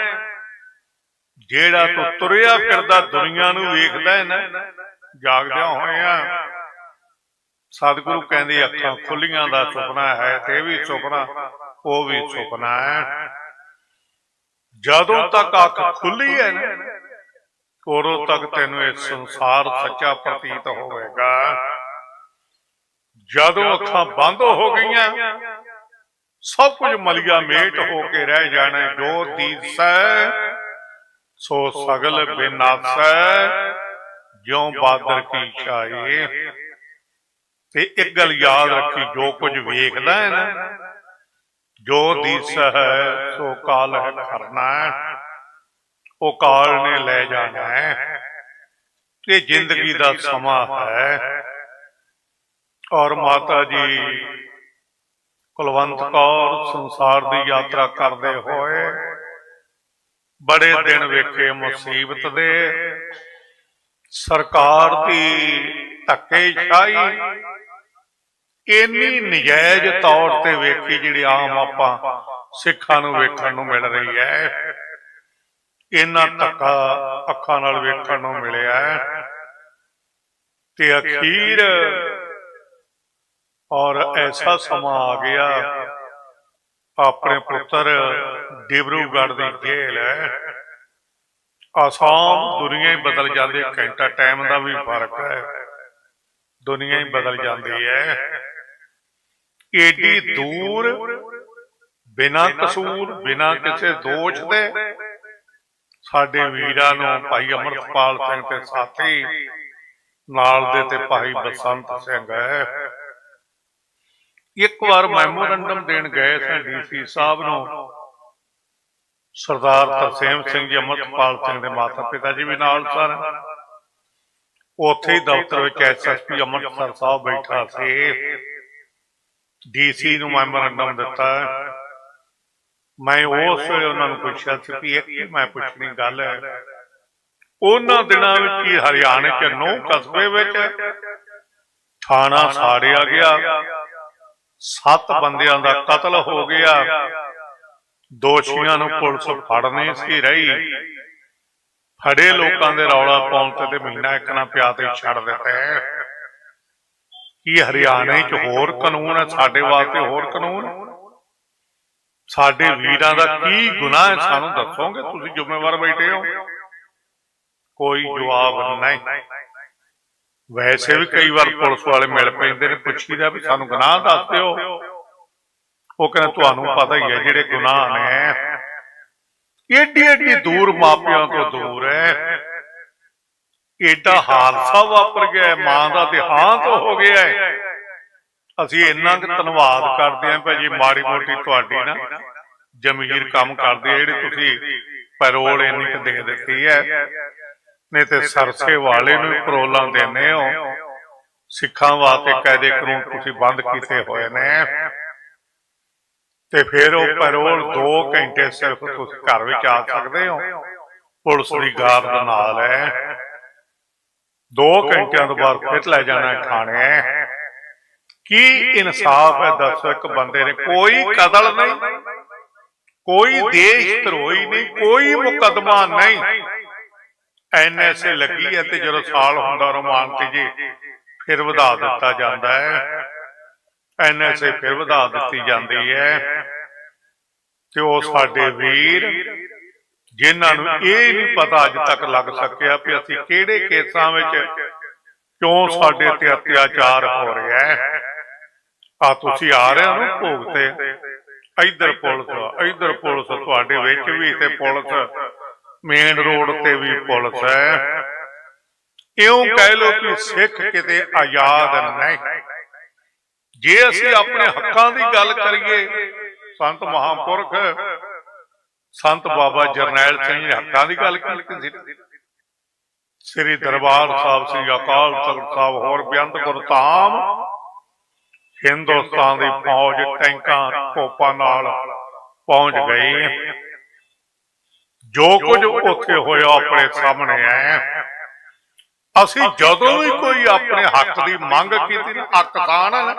ਜਿਹੜਾ ਤੂੰ ਤੁਰਿਆ ਫਿਰਦਾ ਦੁਨੀਆ ਨੂੰ ਵੇਖਦਾ ਹੈ ਨਾ ਜਾਗਦਿਆਂ ਹੋਇਆਂ। ਸਤਿਗੁਰੂ ਕਹਿੰਦੇ ਅੱਖਾਂ ਖੁੱਲੀਆਂ ਦਾ ਸੁਪਨਾ ਹੈ, ਤੇ ਇਹ ਵੀ ਸੁਪਨਾ ਉਹ ਵੀ ਸੁਪਨਾ ਹੈ। ਜਦੋਂ ਤੱਕ ਅੱਖ ਖੁੱਲੀ ਹੈ ਨਾ, ਉਦੋਂ ਤੱਕ ਤੈਨੂੰ ਇਹ ਸੰਸਾਰ ਸੱਚਾ ਪ੍ਰਤੀਤ ਹੋਵੇਗਾ। ਜਦੋਂ ਅੱਖਾਂ ਬੰਦ ਹੋ ਗਈਆਂ, ਸਭ ਕੁਝ ਮਲੀਆ ਮੇਟ ਹੋ ਕੇ ਰਹਿ ਜਾਣਾ। ਜੋ ਦੀਸੈ ਸੋ ਸਗਲ ਬਿਨਾਸੈ, ਜਿਉ ਬਾਦਰ ਕੀ ਛਾਏ। ਤੇ ਇੱਕ ਗੱਲ ਯਾਦ ਰੱਖੀ, ਜੋ ਕੁਝ ਵੇਖਦਾ ਹੈ ਨਾ, ਜੋ ਦੀਸੈ ਹੈ ਸੋ ਕਾਲ ਹੈ ਕਰਨਾ, ਉਹ ਕਾਲ ਨੇ ਲੈ ਜਾਣਾ ਹੈ। ਇਹ ਜ਼ਿੰਦਗੀ ਦਾ ਸਮਾਂ ਹੈ। ਔਰ ਮਾਤਾ ਜੀ ਕੁਲਵੰਤ ਕੌਰ ਸੰਸਾਰ ਦੀ ਯਾਤਰਾ ਕਰਦੇ ਹੋਏ ਬੜੇ ਦਿਨ ਵੇਖੇ ਮੁਸੀਬਤ ਦੇ, ਸਰਕਾਰ ਦੀ ਧੱਕੇਸ਼ਾਹੀ ਇੰਨੀ ਨਜਾਇਜ਼ ਤੌਰ ਤੇ ਵੇਖੀ ਜਿਹੜੀ ਆਮ ਆਪਾਂ ਸਿੱਖਾਂ ਨੂੰ ਵੇਖਣ ਨੂੰ ਮਿਲ ਰਹੀ ਹੈ। ਇੰਨਾ ਧੱਕਾ ਅੱਖਾਂ ਨਾਲ ਵੇਖਣ ਨੂੰ ਮਿਲਿਆ ਤੇ ਅਖੀਰ ਔਰ ਐਸਾ ਸਮਾਂ ਆ ਗਿਆ, ਆਪਣੇ ਪੁੱਤਰ ਡਿਬਰੂਗੜ੍ਹ ਦੀ ਜੇਲ੍ਹ ਹੈ। ਆਸਾਮ ਦੁਨੀਆ ਹੀ ਬਦਲ ਜਾਂਦੀ, ਘੰਟਾ ਟਾਈਮ ਦਾ ਵੀ ਫਰਕ ਹੈ, ਦੁਨੀਆ ਹੀ ਬਦਲ ਜਾਂਦੀ ਹੈ। ਏਡੀ ਦੂਰ ਬਿਨਾਂ ਕਸੂਰ, ਬਿਨਾਂ ਕਿਸੇ ਦੋਸ਼ ਦੇ ਸਾਡੇ ਵੀਰਾਂ ਨੂੰ ਭਾਈ ਅਮਰਤਪਾਲ ਸਿੰਘ ਤੇ ਸਾਥੀ ਨਾਲ ਦੇ ਤੇ ਭਾਈ ਬਸੰਤ ਸਿੰਘ ਹੈ। ਇੱਕ ਵਾਰ ਮੈਮੋਰੰਡਮ ਦੇਣ ਗਏ ਸਨ ਡੀਸੀ ਸਾਹਿਬ ਨੂੰ, ਸਰਦਾਰ ਤਰਸੇਮ ਸਿੰਘ ਜੀ ਅਮਰਤਪਾਲ ਸਿੰਘ ਦੇ ਮਾਤਾ ਪਿਤਾ ਜੀ ਵੀ ਨਾਲ ਸਨ। ਉੱਥੇ ਹੀ ਦਫ਼ਤਰ ਵਿੱਚ SSP ਅੰਮ੍ਰਿਤਸਰ ਸਾਹਿਬ ਬੈਠਾ ਸੀ। ਡੀਸੀ ਨੂੰ ਮੈਮੋਰੰਡਮ ਦਿੱਤਾ। ਮੈਂ ਉਸ ਵੇਲੇ ਉਹਨਾਂ ਨੂੰ ਪੁੱਛਿਆ ਸੀ ਕਿ ਇੱਕ ਮੈਂ ਪੁੱਛਣੀ ਗੱਲ ਹੈ, ਉਹਨਾਂ ਦਿਨਾਂ ਵਿੱਚ ਹੀ ਹਰਿਆਣੇ ਚ 9 ਕਸਬੇ ਵਿੱਚ ਥਾਣਾ ਸਾੜਿਆ ਗਿਆ, 7 ਬੰਦਿਆਂ ਦਾ ਕਤਲ ਹੋ ਗਿਆ, ਦੋਸ਼ੀਆਂ ਨੂੰ ਪੁਲਿਸ ਫੜ ਨਹੀਂ ਸੀ ਰਹੀ, ਫੜੇ ਲੋਕਾਂ ਦੇ ਰੌਲਾ ਪਾਉਣ ਤੇ ਮਹੀਨਾ ਇੱਕ ਨਾ ਪਿਆ ਤੇ ਛੱਡ ਦਿੱਤੇ। ਕੀ ਹਰਿਆਣੇ ਚ ਹੋਰ ਕਾਨੂੰਨ ਹੈ, ਸਾਡੇ ਵਾਸਤੇ ਹੋਰ ਕਾਨੂੰਨ? ਸਾਡੇ ਵੀਰਾਂ ਦਾ ਕੀ ਗੁਨਾਹ ਹੈ, ਸਾਨੂੰ ਦੱਸੋਗੇ? ਤੁਸੀਂ ਜ਼ਿੰਮੇਵਾਰ ਬੈਠੇ ਹੋ। ਕੋਈ ਜਵਾਬ ਨਹੀਂ। ਵੈਸੇ ਵੀ ਕਈ ਵਾਰ ਪੁਲਿਸ ਵਾਲੇ ਮਿਲ ਪੈਂਦੇ ਨੇ, ਪੁੱਛੀਦਾ ਵੀ ਸਾਨੂੰ ਗੁਨਾਹ ਦੱਸ ਦਿਓ। ਉਹ ਕਹਿੰਦੇ ਤੁਹਾਨੂੰ ਪਤਾ ਹੀ ਹੈ ਜਿਹੜੇ ਗੁਨਾਹ ਨੇ। ਏਡੀ ਏਡੀ ਦੂਰ ਮਾਪਿਆਂ ਤੋਂ ਦੂਰ ਹੈ। ਏਡਾ ਹਾਦਸਾ ਵਾਪਰ ਗਿਆ, ਮਾਂ ਦਾ ਦੇਹਾਂਤ ਹੋ ਗਿਆ। ਅਸੀਂ ਇੰਨਾ ਕੁ ਧੰਨਵਾਦ ਕਰਦੇ ਹਾਂ ਭਾਜੀ, ਮਾੜੀ ਮੋਟੀ ਤੁਹਾਡੀ ਨਾ ਜ਼ਮੀਰ ਕੰਮ ਕਰਦੀ ਹੈ ਜਿਹੜੀ ਤੁਸੀਂ ਪੈਰੋਲ ਇੰਨੀ ਕੁ ਦੇ ਦਿੱਤੀ ਹੈ। ਨਹੀਂ ਤੇ ਸਰਸੇ ਵਾਲੇ ਨੂੰ ਪਰੋਲਾਂ ਦਿੰਦੇ ਹੋ। ਸਿੱਖਾਂ ਵਾਸਤੇ ਕਾਇਦੇ ਕਾਨੂੰਨ ਤੁਸੀਂ ਬੰਦ ਕੀਤੇ ਹੋਏ ਨੇ, ਤੇ ਫਿਰ ਉਹ ਪੈਰੋਲ 2 ਘੰਟੇ ਸਿਰਫ ਤੁਸੀਂ ਘਰ ਵਿੱਚ ਆ ਸਕਦੇ ਹੋ। ਪੁਲਿਸ ਦੀ ਗਾਰਡ ਨਾਲ ਹੈ। 2 ਘੰਟਿਆਂ ਤੋਂ ਬਾਅਦ ਫਿਰ ਲੈ ਜਾਣਾ ਥਾਣੇ। ਕੀ ਇਨਸਾਫ ਹੈ ਦੱਸੋ? ਇੱਕ ਬੰਦੇ ਨੇ ਕੋਈ ਕਤਲ ਨਹੀਂ, ਕੋਈ ਦੇਸ਼ ਧਰੋਹੀ ਨਹੀਂ, ਕੋਈ ਮੁਕੱਦਮਾ ਨਹੀਂ। NSA ਲੱਗੀ ਹੈ ਤੇ ਜਦੋਂ ਸਾਲ ਹੁੰਦਾ ਰਮਾਨਤ ਜੀ ਫਿਰ ਵਧਾ ਦਿੱਤਾ ਜਾਂਦਾ ਹੈ। NSA ਫਿਰ ਵਧਾ ਦਿੱਤੀ ਜਾਂਦੀ ਹੈ। ਤੇ ਉਹ ਸਾਡੇ ਵੀਰ ਜਿਨ੍ਹਾਂ ਨੂੰ ਇਹ ਨਹੀਂ ਪਤਾ ਅੱਜ ਤੱਕ ਲੱਗ ਸਕਿਆ ਵੀ ਅਸੀਂ ਕਿਹੜੇ ਕੇਸਾਂ ਵਿੱਚ ਕਿਉਂ ਸਾਡੇ ਤੇ ਅਤਿਆਚਾਰ ਹੋ ਰਿਹਾ ਹੈ। ਆ ਤੁਸੀਂ ਆ ਰਹੇ ਹੋ ਨਾ ਭੋਗ ਤੇ, ਇੱਧਰ ਪੁਲਿਸ ਤੁਹਾਡੇ ਵਿੱਚ ਵੀ, ਤੇ ਪੁਲਿਸ ਮੇਨ ਰੋਡ ਤੇ ਵੀ ਪੁਲਿਸ ਹੈ। ਇਉਂ ਕਹਿ ਲੋ ਕਿ ਸਿੱਖ ਕਿਤੇ ਆਜ਼ਾਦ ਨਹੀਂ। ਜੇ ਅਸੀਂ ਆਪਣੇ ਹੱਕਾਂ ਦੀ ਗੱਲ ਕਰੀਏ, ਸੰਤ ਮਹਾਂਪੁਰਖ ਸੰਤ ਬਾਬਾ ਜਰਨੈਲ ਸਿੰਘ ਜੀ ਹੱਕਾਂ ਦੀ ਗੱਲ ਕੀਤੀ ਸੀ। ਸ੍ਰੀ ਦਰਬਾਰ ਸਾਹਿਬ, ਸ੍ਰੀ ਅਕਾਲ ਤਖਤ ਸਾਹਿਬ, ਹੋਰ ਬੇਅੰਤ ਗੁਰਧਾਮ, ਹਿੰਦੁਸਤਾਨ ਦੀ ਫੌਜ ਟੈਂਕਾਂ ਤੋਪਾਂ ਨਾਲ ਪਹੁੰਚ ਗਈ। ਜੋ ਕੁਝ ਉੱਥੇ ਹੋਇਆ ਆਪਣੇ ਸਾਹਮਣੇ ਹੈ। ਅਸੀਂ ਜਦੋਂ ਵੀ ਕੋਈ ਆਪਣੇ ਹੱਕ ਦੀ ਮੰਗ ਕੀਤੀ ਨਾ, ਕਿਸਾਨ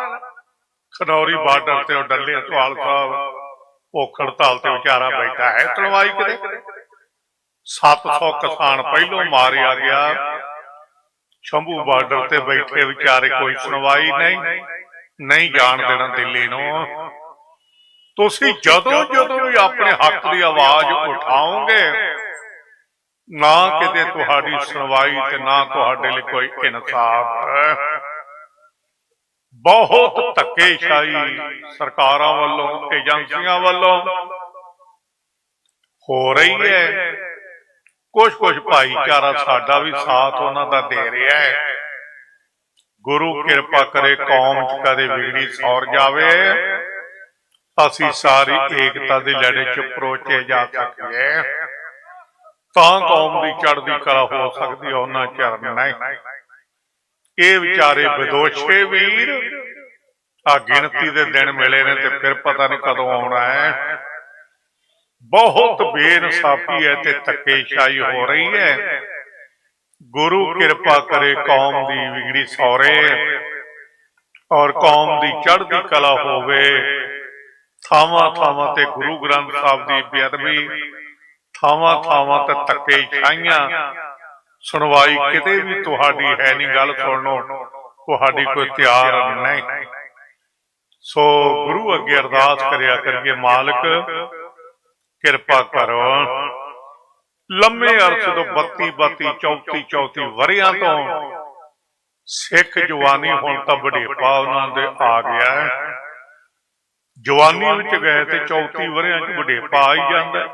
ਖਨੌਰੀ ਬਾਰਡਰ ਤੇ ਉਹ ਡੱਲੇ ਧਵਾਲ ਸਾਹਿਬ ਭੁੱਖ ਹੜਤਾਲ ਤੇ ਵਿਚਾਰਾ ਬੈਠਾ ਹੈ, ਤਲਵਾਈ ਕਿਤੇ 700 ਕਿਸਾਨ ਪਹਿਲੋਂ ਮਾਰਿਆ ਗਿਆ। ਸ਼ੰਭੂ ਬਾਰਡਰ ਤੇ ਬੈਠੇ ਵਿਚਾਰੇ, ਕੋਈ ਸੁਣਵਾਈ ਨਹੀਂ ਜਾਣ ਦੇਣਾ ਦਿੱਲੀ ਨੂੰ। ਤੁਸੀਂ ਜਦੋਂ ਵੀ ਆਪਣੇ ਹੱਕ ਦੀ ਆਵਾਜ਼ ਉਠਾਓਗੇ, ਨਾ ਕਿਤੇ ਤੁਹਾਡੀ ਸੁਣਵਾਈ ਤੇ ਨਾ ਤੁਹਾਡੇ ਲਈ ਕੋਈ ਇਨਸਾਫ ਹੈ। ਬਹੁਤ ਧੱਕੇਸ਼ਾਹੀ ਸਰਕਾਰਾਂ ਵੱਲੋਂ, ਏਜੰਸੀਆਂ ਵੱਲੋਂ ਹੋ ਰਹੀ ਹੈ। ਕੁਛ ਭਾਈਚਾਰਾ ਸਾਡਾ ਵੀ ਸਾਥ ਉਹਨਾਂ ਦਾ ਦੇ ਰਿਹਾ ਹੈ। ਗੁਰੂ ਕਿਰਪਾ ਕਰੇ ਕੌਮ ਚ ਕਦੇ ਵਿਗੜੀ ਸੌਰ ਜਾਵੇ, ਅਸੀਂ ਸਾਰੀ ਏਕਤਾ ਦੀ ਲੜੇ ਚ ਪਰੋਚੇ ਜਾ ਸਕੀਏ, ਤਾਂ ਕੌਮ ਦੀ ਚੜ੍ਹਦੀ ਕਲਾ ਹੋ ਸਕਦੀ ਹੈ। ਉਹਨਾਂ ਚਿਰ ਨਹੀਂ। ਇਹ ਵਿਚਾਰੇ ਵਿਦੋਸ਼ੇ ਵੀਰ ਆ ਗਿਣਤੀ ਦੇ ਦਿਨ ਮਿਲੇ ਨੇ ਤੇ ਫਿਰ ਪਤਾ ਨਹੀਂ ਕਦੋਂ ਆਉਣਾ ਹੈ। ਬਹੁਤ ਬੇਇਨਸਾਫੀ ਹੈ ਤੇ ਧੱਕੇਸ਼ਾਹੀ ਹੋ ਰਹੀ ਹੈ। ਗੁਰੂ ਕਿਰਪਾ ਕਰੇ ਕੌਮ ਦੀ ਵਿਗੜੀ ਸੌਰੇ ਔਰ ਕੌਮ ਦੀ ਚੜ੍ਹਦੀ ਕਲਾ ਹੋਵੇ। ਥਾਵਾਂ ਥਾਵਾਂ ਤੇ ਗੁਰੂ ਗ੍ਰੰਥ ਸਾਹਿਬ ਦੀ ਬੇਅਦਬੀ, ਥਾਵਾਂ ਥਾਵਾਂ ਤੇ ਧੱਕੇਸ਼ਾਹੀਆਂ, ਸੁਣਵਾਈ ਕਿਤੇ ਵੀ ਤੁਹਾਡੀ ਹੈ ਨਹੀਂ। ਗੱਲ ਸੁਣੋ, ਤੁਹਾਡੀ ਕੋਈ ਤਿਆਰ ਨਹੀਂ। ਸੋ ਗੁਰੂ ਅੱਗੇ ਅਰਦਾਸ ਕਰਿਆ ਕਰੀਏ, ਮਾਲਕ ਕਿਰਪਾ ਕਰੋ। ਲੰਮੇ ਅਰਸੇ ਤੋਂ 32 34 ਵਰ੍ਹਿਆਂ ਤੋਂ ਸਿੱਖ ਜਵਾਨੀ ਹੁਣ ਤਾਂ ਵਡੇਪਾ ਉਹਨਾਂ ਦੇ ਆ ਗਿਆ ਹੈ। ਜਵਾਨੀ ਵਿੱਚ ਗਏ ਤੇ 34 ਵਰ੍ਹਿਆਂ ਚ ਵਡੇਪਾ ਆ ਹੀ ਜਾਂਦਾ।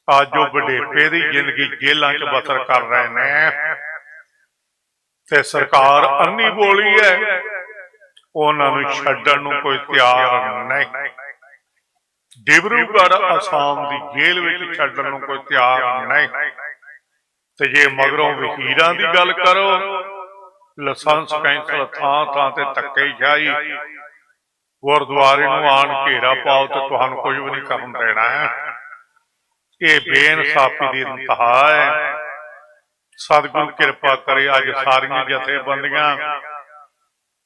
ਅੱਜ ਉਹ ਵਡੇਪੇ ਦੀ ਜ਼ਿੰਦਗੀ ਜੇਲ੍ਹਾਂ ਚ ਬਸਰ ਕਰ ਰਹੇ ਨੇ ਤੇ ਸਰਕਾਰ ਅੰਨੀ ਬੋਲੀ ਹੈ, ਉਹਨਾਂ ਨੂੰ ਛੱਡਣ ਨੂੰ ਕੋਈ ਤਿਆਰ ਨਹੀਂ। ਡਿਬਰੂਗੜ੍ਹ ਅਸਾਮ ਦੀ ਜੇਲ੍ਹ ਵਿੱਚ ਛੱਡਣ ਨੂੰ ਕੋਈ ਤਿਆਰ ਨਹੀਂ। ਤੇ ਜੇ ਮਗਰੋਂ ਵਕੀਲਾਂ ਦੀ ਗੱਲ ਕਰੋ, ਲਾਇਸੈਂਸ ਕੈਂਸਲ, ਥਾਂ ਥਾਂ ਤੇ ਧੱਕੇਸ਼ਾਹੀ, ਗੁਰਦੁਆਰੇ ਨੂੰ ਆਣ ਘੇਰਾ ਪਾਓ ਤੇ ਤੁਹਾਨੂੰ ਕੁਝ ਵੀ ਨਹੀਂ ਕਰਨ ਦੇਣਾ ਹੈ। ਇਹ ਬੇਇਨਸਾਫੀ ਦੀ ਇੰਤਹਾ ਹੈ। ਸਤਿਗੁਰੂ ਕਿਰਪਾ ਕਰੇ ਅੱਜ ਸਾਰੀਆਂ ਜਥੇਬੰਦੀਆਂ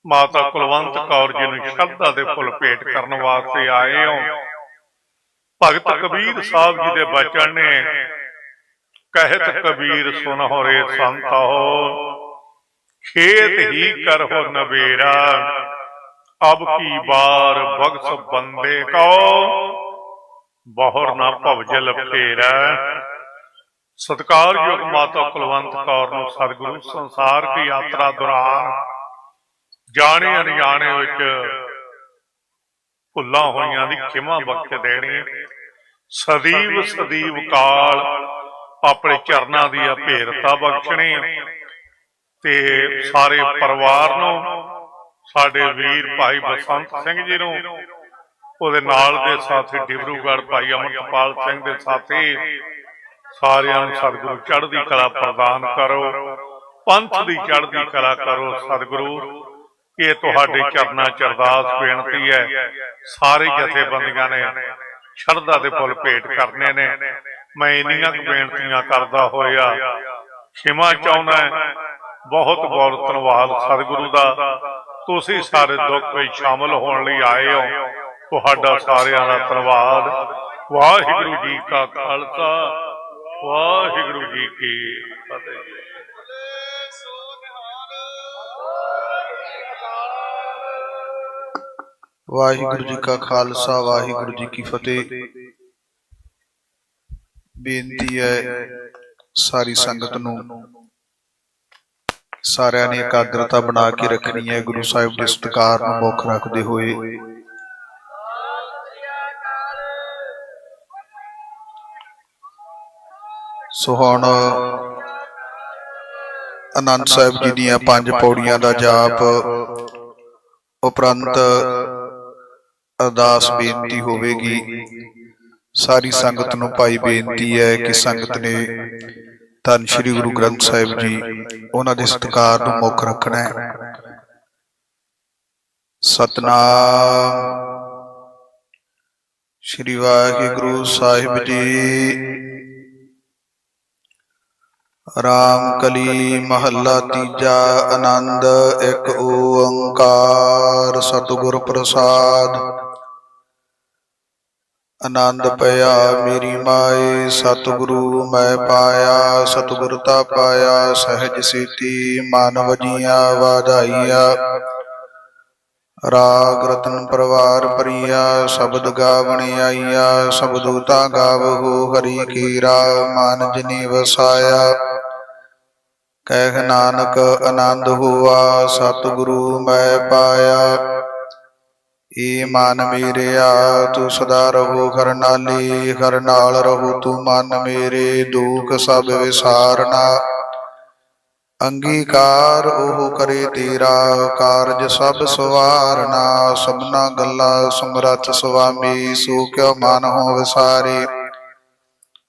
ਮਾਤਾ ਕੁਲਵੰਤ ਕੌਰ ਜੀ ਨੂੰ ਸ਼ਰਧਾ ਦੇ ਫੁੱਲ ਭੇਟ ਕਰਨ ਵਾਸਤੇ ਆਏ ਹੋ। ਭਗਤ ਕਬੀਰ ਸਾਹਿਬ ਜੀ ਦੇ ਬਚਨ ਨੇ, ਕਹਿਤ ਕਬੀਰ ਸੁਨਹੁਰੇ ਸੰਤੋ, ਖੇਤ ਹੀ ਕਰਹੁ ਨਵੇਰਾ, ਅਬ ਕੀ ਬਾਰ ਬਖਸ਼ ਬੰਦੇ ਕੋ, ਬਹੁਰ ਨਾ ਭਵਜਲ ਫੇਰਾ। ਸਤਿਕਾਰਯੋਗ ਮਾਤਾ ਕੁਲਵੰਤ ਕੌਰ ਨੂੰ ਸਤਿਗੁਰੂ ਸੰਸਾਰ ਦੀ ਯਾਤਰਾ ਦੌਰਾਨ ਜਾਣੇ ਅਣਜਾਣੇ ਵਿੱਚ ਭੁੱਲਾਂ ਹੋਈਆਂ ਦੀ ਖਿਮਾ ਬਖਸ਼ ਦੇਣੀ। ਸਦੀਵ ਕਾਲ ਆਪਣੇ ਚਰਨਾਂ ਦੀ ਅਭੇਰਤਾ ਬਖਸ਼ਣੀ ਤੇ ਸਾਰੇ ਪਰਿਵਾਰ ਨੂੰ, ਸਾਡੇ ਵੀਰ ਭਾਈ ਬਸੰਤ ਸਿੰਘ ਜੀ ਨੂੰ, ਉਹਦੇ ਨਾਲ ਦੇ ਸਾਥੀ ਡਿਬਰੂਗੜ੍ਹ ਭਾਈ ਅਮਰਪਾਲ ਸਿੰਘ ਦੇ ਸਾਥੀ, ਸਾਰਿਆਂ ਨੂੰ ਸਤਿਗੁਰੂ ਚੜ੍ਹਦੀ ਕਲਾ ਪ੍ਰਦਾਨ ਕਰੋ, ਪੰਥ ਦੀ ਚੜ੍ਹਦੀ ਕਲਾ ਕਰੋ। ਸਤਿਗੁਰੂ ਇਹ ਤੁਹਾਡੇ ਚਰਨਾਂ ਚ ਅਰਦਾਸ ਬੇਨਤੀ ਹੈ। ਸਾਰੇ ਜਥੇਬੰਦੀਆਂ ਨੇ ਸ਼ਰਧਾ ਦੇ ਫੁੱਲ ਭੇਟ ਕਰਨੇ ਨੇ। ਮੈਂ ਇੰਨੀਆਂ ਕੁ ਬੇਨਤੀਆਂ ਕਰਦਾ ਹੋਇਆ ਖਿਮਾ ਚਾਹੁੰਦਾ। ਬਹੁਤ ਬਹੁਤ ਧੰਨਵਾਦ ਸਤਿਗੁਰੂ ਦਾ। ਤੁਸੀਂ ਸਾਰੇ ਦੁੱਖ ਵਿੱਚ ਸ਼ਾਮਲ ਹੋਣ ਲਈ ਆਏ ਹੋ, ਤੁਹਾਡਾ ਸਾਰਿਆਂ ਦਾ ਧੰਨਵਾਦ। ਵਾਹਿਗੁਰੂ ਜੀ ਕਾ ਖਾਲਸਾ, ਵਾਹਿਗੁਰੂ ਜੀ ਕੀ ਫਤਿਹ। ਵਾਹਿਗੁਰੂ ਜੀ ਕਾ ਖਾਲਸਾ, ਵਾਹਿਗੁਰੂ ਜੀ ਕੀ ਫਤਿਹ। ਬੇਨਤੀ ਹੈ ਸਾਰੀ ਸੰਗਤ ਨੂੰ, ਸਾਰਿਆਂ ਨੇ ਇਕਾਗਰਤਾ ਬਣਾ ਕੇ ਰੱਖਣੀ ਹੈ, ਗੁਰੂ ਸਾਹਿਬ ਦੇ ਸਤਿਕਾਰ ਨੂੰ ਮੁੱਖ ਰੱਖਦੇ ਹੋਏ। ਸੋ ਹੁਣ ਆਨੰਦ ਸਾਹਿਬ ਜੀ ਦੀਆਂ 5 ਪੌੜੀਆਂ ਦਾ ਜਾਪ ਉਪਰੰਤ ਅਰਦਾਸ ਬੇਨਤੀ ਹੋਵੇਗੀ। ਸਾਰੀ ਸੰਗਤ ਨੂੰ ਭਾਈ ਬੇਨਤੀ ਹੈ ਕਿ ਸੰਗਤ ਨੇ ਧੰਨ ਸ਼੍ਰੀ ਗੁਰੂ ਗ੍ਰੰਥ ਸਾਹਿਬ ਜੀ, ਉਹਨਾਂ ਦੇ ਸਤਿਕਾਰ ਨੂੰ ਮੁੱਖ ਰੱਖਣਾ ਹੈ। ਸਤਨਾਮ ਸ਼੍ਰੀ ਵਾਹਿਗੁਰੂ ਸਾਹਿਬ ਜੀ। ਰਾਮ ਕਲੀ ਮਹੱਲਾ ਤੀਜਾ। ਆਨੰਦ ਇੱਕ ਓੰਕਾਰ ਸਤਿਗੁਰ ਪ੍ਰਸਾਦ। ਆਨੰਦ ਪਿਆ ਮੇਰੀ ਮਾਏ, ਸਤਿਗੁਰੂ ਮੈਂ ਪਾਇਆ। ਸਤਿਗੁਰ ਤਾ ਪਾਇਆ ਸਹਿਜ ਸੀਤੀ, ਮਨ ਵਜੀਆਂ ਵਾਧਾਈਆ। ਰਾਗ ਰਤਨ ਪਰਵਾਰ ਪ੍ਰਿਆ ਸ਼ਬਦ ਗਾਵਣ ਆਈਆ ਸਭ ਦੂਤਾ ਗਾਵਹੁ ਹਰੀ ਕੀਰਾ ਮਨ ਜਿਨੀ ਵਸਾਇਆ ਕਹਿ ਨਾਨਕ ਆਨੰਦ ਹੁਆ ਸਤਿਗੁਰੂ ਮੈਂ ਪਾਇਆ ਏ ਮਨ ਮੇਰਿਆ ਤੂੰ ਸਦਾ ਰਹੋ ਕਰਨਾਲੀ ਹਰ ਨਾਲ ਰਹੋ ਤੂੰ ਮਨ ਮੇਰੇ ਦੁਖ ਸਭ ਵਿਸਾਰਨਾ ਅੰਗੀਕਾਰ ਉਹ ਕਰੇ ਤੇਰਾ ਕਾਰਜ ਸਭ ਸਵਾਰਨਾ ਸਭਨਾ ਗੱਲਾਂ ਸਮਰੱਥ ਸੁਆਮੀ ਸੋ ਕਿਉ ਮਨ ਹੋ ਵਿਸਾਰੇ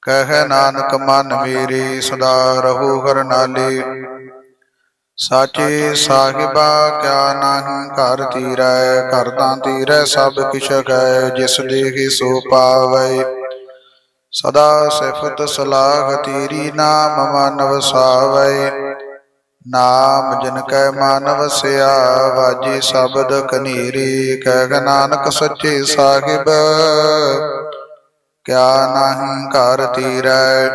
ਕਹਿ ਨਾਨਕ ਮਨ ਮੇਰੇ ਸਦਾ ਰਹੋ ਕਰਨਾਲੇ ਸਾਚੇ ਸਾਹਿਬਾ ਕਿਆ ਨਾਹੀ ਘਰ ਤੀਰੈ ਕਰਦਾ ਤੀਰੈ ਸਭ ਕਿਛ ਹੈ ਜਿਸ ਦੇਖੇ ਸੋ ਪਾਵੈ ਸਦਾ ਸਿਫਤ ਸਲਾਹ ਤੇਰੀ ਨਾਮ ਮਨ ਵਸਾਵੈ ਨਾਮ ਜਿਨ ਕੈ ਮਨ ਵਸਿਆ ਵਾਜੇ ਸ਼ਬਦ ਕਨੀਰੇ ਕਹਿ ਨਾਨਕ ਸੱਚੇ ਸਾਹਿਬ ਕਿਆ ਨਾਹੀ ਘਰ ਤੀਰੈ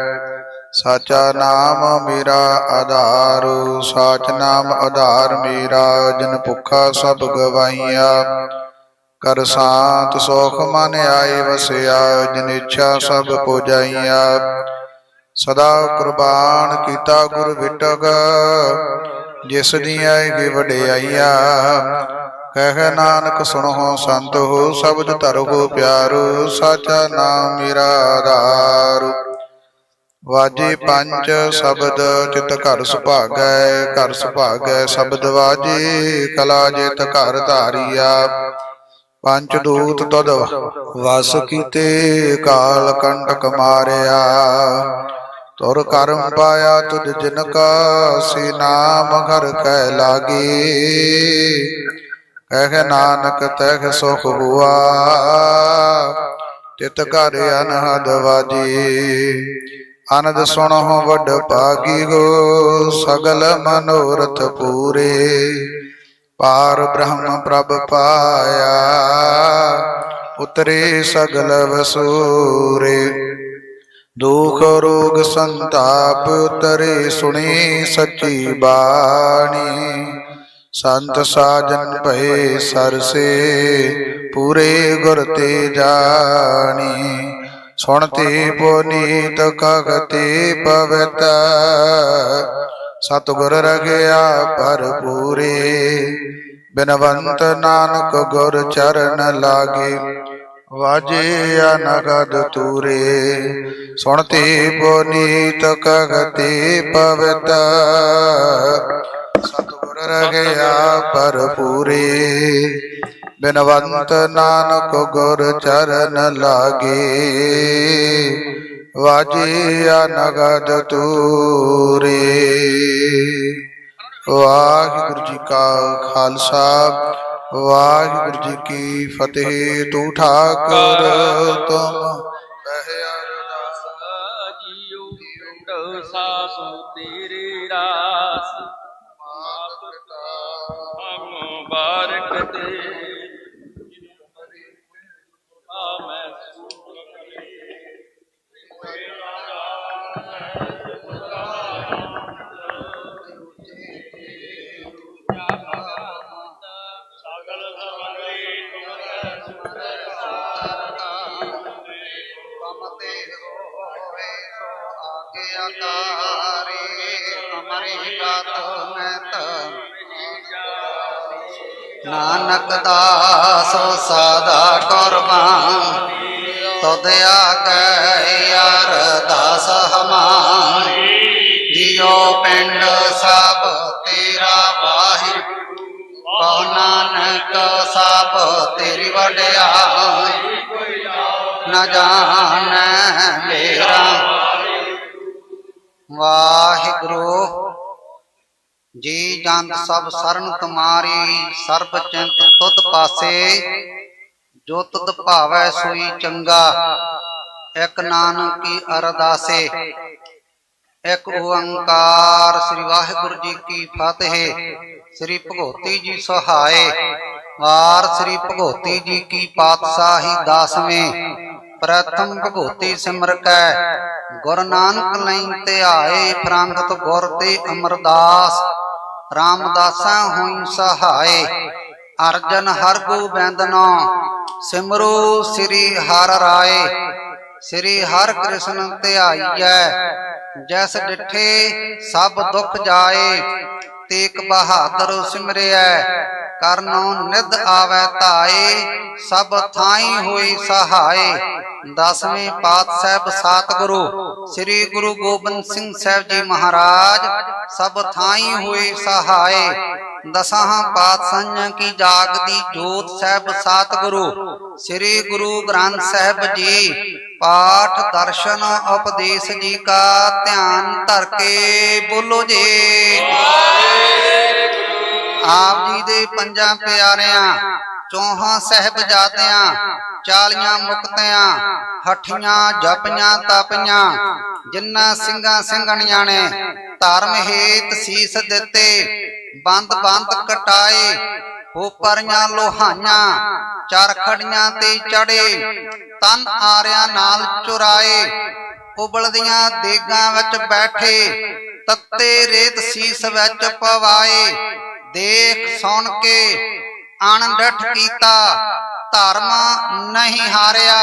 ਸਾਚਾ ਨਾਮ ਮੇਰਾ ਆਧਾਰ ਸਾਚ ਨਾਮ ਆਧਾਰ ਮੇਰਾ ਜਿਨ ਭੁੱਖਾ ਸਭ ਗਵਾਈਆ ਕਰ ਸਾਤ ਸੋਖ ਮਨ ਆਏ ਵਸਿਆ ਜਿਨ ਇੱਛਾ ਸਭ ਪੁਜਾਈਆ ਸਦਾ ਕੁਰਬਾਨ ਕੀਤਾ ਗੁਰ ਵਿਟਕ ਜਿਸ ਦੀਆਂ ਇਹ ਵਡਿਆਈਆ ਕਹਿ ਨਾਨਕ ਸੁਣੋ ਸੰਤ ਹੋ ਸ਼ਬਦ ਧਰੋ ਪਿਆਰੋ ਸਾਚਾ ਨਾਮ ਮੇਰਾ ਆਧਾਰ ਵਾਜੇ ਪੰਜ ਸ਼ਬਦ ਚਿਤ ਘਰ ਸੁਭਾਗੈ ਘਰ ਸੁਭਾਗੈ ਸ਼ਬਦ ਵਾਜੇ ਕਲਾ ਜਿਤ ਘਰ ਧਾਰੀਆ ਪੰਜ ਦੂਤ ਤਦ ਵਸ ਕੀਤੇ ਕਾਲ ਕੰਟਕ ਮਾਰਿਆ ਤੁਰ ਕਰਮ ਪਾਇਆ ਤੁਧ ਜਿਨ ਕਾ ਸੇ ਨਾਮ ਘਰ ਕਹਿ ਲਾਗੇ ਕਹਿ ਨਾਨਕ ਤਹਿ ਸੁਖ ਹੁਆ ਤਿਤ ਘਰ ਅਨਹਦ ਵਾਜੇ ਆਨੰਦ ਸੁਣਹੁ ਵੱਡ ਭਾਗੀ ਹੋ ਸਗਲ ਮਨੋਰਥ ਪੂਰੇ ਪਾਰ ਬ੍ਰਹਮ ਪ੍ਰਭ ਪਾਇਆ ਉਤਰੇ ਸਗਲ ਵਸੂਰੇ ਦੁਖ ਰੋਗ ਸੰਤਾਪ ਉਤਰੇ ਸੁਣੀ ਸੱਚੀ ਬਾਣੀ ਸੰਤ ਸਾਜਨ ਭਏ ਸਰਸੇ ਪੂਰੇ ਗੁਰ ਤੇ ਜਾਣੀ ਸੁਣਤੇ ਪੁਨੀਤ ਕਗਤੇ ਪਵਿੱਤ ਸਤਿਗੁਰ ਰਗਿਆ ਭਰਪੂਰੇ ਬਿਨਵੰਤ ਨਾਨਕ ਗੁਰ ਚਰਨ ਲਾਗੇ ਵਾਜੇ ਅਨਗਦ ਤੂਰੇ ਸੁਣਤੇ ਪੁਨੀਤ ਕਗਤੇ ਪਵਿੱਤ ਸਤਿਗੁਰ ਰਗਿਆ ਭਰਪੂਰੇ ਬਿਨਵੰਤ ਨਾਨਕ ਗੁਰ ਚਰਨ ਲਾਗੇ ਵਾਜੇ ਅਨਗਦ ਤੂਰੇ। ਵਾਹਿਗੁਰੂ ਜੀ ਕਾ ਖਾਲਸਾ ਵਾਹਿਗੁਰੂ ਜੀ ਕੀ ਫਤਿਹ। ਤੂੰ ਠਾਕੁਰ ਤੁਮ ਕਹਿ ਅਰਦਾਸ ਜੀਉ ਪਿੰਡ ਸਾਸੁ ਤੇਰੇ ਰਾਸ ਮਾਤ ਪਿਤਾ ਮੁਬਾਰਕ ਦੇ ਮੈਂ ਨਾਨਕ ਦਾਸ ਸਦਾ ਕੁਰਬਾਨ ਤੁਧ ਆਗੇ ਅਰਦਾਸ ਹਮਾਰੀ ਜਿਉ ਪਿੰਡ ਸਭ ਤੇਰਾ ਵਾਹਿਗੁਰੂ ਕਉ ਨਾਨਕ ਸਭ ਤੇਰੀ ਵਡਿਆਈ ਨ ਜਾਣੈ ਮੇਰਾ ਵਾਹਿਗੁਰੂ ਜੀ ਜੰਤ ਸਭ ਸਰਨ ਤੁਮਾਰੀ ਸਰਬ ਚਿੰਤ ਤੁਧ ਪਾਸੇ ਜੋ ਤੁਧ ਭਾਵੈ ਸੋਈ ਚੰਗਾ ਇਕ ਨਾਨਕ ਕੀ ਅਰਦਾਸੇ ਇਕ ਓੰਕਾਰ ਸ੍ਰੀ ਵਾਹਿਗੁਰੂ ਜੀ ਕੀ ਫਤਿਹ। ਸ੍ਰੀ ਭਗਉਤੀ ਜੀ ਸਹਾਏ ਵਾਰ ਸ੍ਰੀ ਭਗਉਤੀ ਜੀ ਕੀ ਪਾਤਸ਼ਾਹੀ 10ਵੇਂ ਪ੍ਰਥਮ ਭਗਉਤੀ ਸਿਮਰ ਕੈ ਗੁਰ ਨਾਨਕ ਲਈ ਧਿਆਏ ਫਰੰਗਤ ਗੁਰ ਤੇ ਅਮਰਦਾਸ ਰਾਮਦਾਸਾਂ ਹੋਈ ਸਹਾਏ ਅਰਜਨ ਹਰ ਗੋਬਿੰਦ ਨਾਮ ਸਿਮਰੋ ਸ੍ਰੀ ਹਰਿ ਰਾਏ। ਸ੍ਰੀ ਹਰਿ ਕ੍ਰਿਸ਼ਨ ਧਿਆਈਐ ਜੈਸ ਡਿਠੇ ਸਭ ਦੁਖ ਜਾਏ। ਤੇਗ ਬਹਾਦਰ ਸਿਮਰਿਐ ਕਰਨੋ ਨਿਧ ਆਵੈ ਧਾਏ। ਸਭ ਥਾਈ ਹੋਈ ਸਹਾਏ। ਦਸਵੇਂ ਪਾਤਸ਼ਾਹ ਸਤਿਗੁਰੂ ਸ੍ਰੀ ਗੁਰੂ ਗੋਬਿੰਦ ਸਿੰਘ ਸਾਹਿਬ ਜੀ ਮਹਾਰਾਜ ਸਭ ਥਾਈ ਹੋਏ ਸਹਾਏ। ਦਸਾਂ ਪਾਤਸ਼ਾਹਾਂ ਕੀ ਜਾਗਦੀ ਜੋਤ ਸਾਹਿਬ ਸਤਿਗੁਰੂ ਸ੍ਰੀ ਗੁਰੂ ਗ੍ਰੰਥ ਸਾਹਿਬ ਜੀ। ਪਾਠ ਦਰਸ਼ਨ ਉਪਦੇਸ਼ ਜੀ ਕਾ ਧਿਆਨ ਧਰ ਕੇ ਬੋਲੋ ਜੀ। ਆਪ ਜੀ ਦੇ ਪੰਜਾਂ ਪਿਆਰਿਆਂ ਚੌਹਾਂ ਸਾਹਿਬਜ਼ਾਦਿਆਂ 40 ਮੁਕਤਿਆਂ ਹਠੀਆਂ ਜਪੀਆਂ ਤਪੀਆਂ ਜਿਨ੍ਹਾਂ ਸਿੰਘਾਂ ਸਿੰਘਣੀਆਂ ਨੇ ਧਰਮ ਹੇਤ ਸੀਸ ਦਿੱਤੇ। ਬੰਦ ਬੰਦ ਕਟਾਏ ਹੋ ਪਰੀਆਂ ਲੋਹਾਈਆਂ ਚਰਖੜੀਆਂ ਤੇ ਚੜੇ। ਤਨ ਆਰਿਆਂ ਨਾਲ ਚੁਰਾਏ ਉਬਲਦੀਆਂ ਦੇਗਾਂ ਵਿੱਚ ਬੈਠੇ। ਤੱਤੇ ਰੇਤ ਸੀਸ ਵਿੱਚ ਪਵਾਏ। ਦੇਖ ਸੁਣ ਕੇ ਅਣਡਿੱਠ ਕੀਤਾ ਧਰਮ ਨਹੀਂ ਹਾਰਿਆ।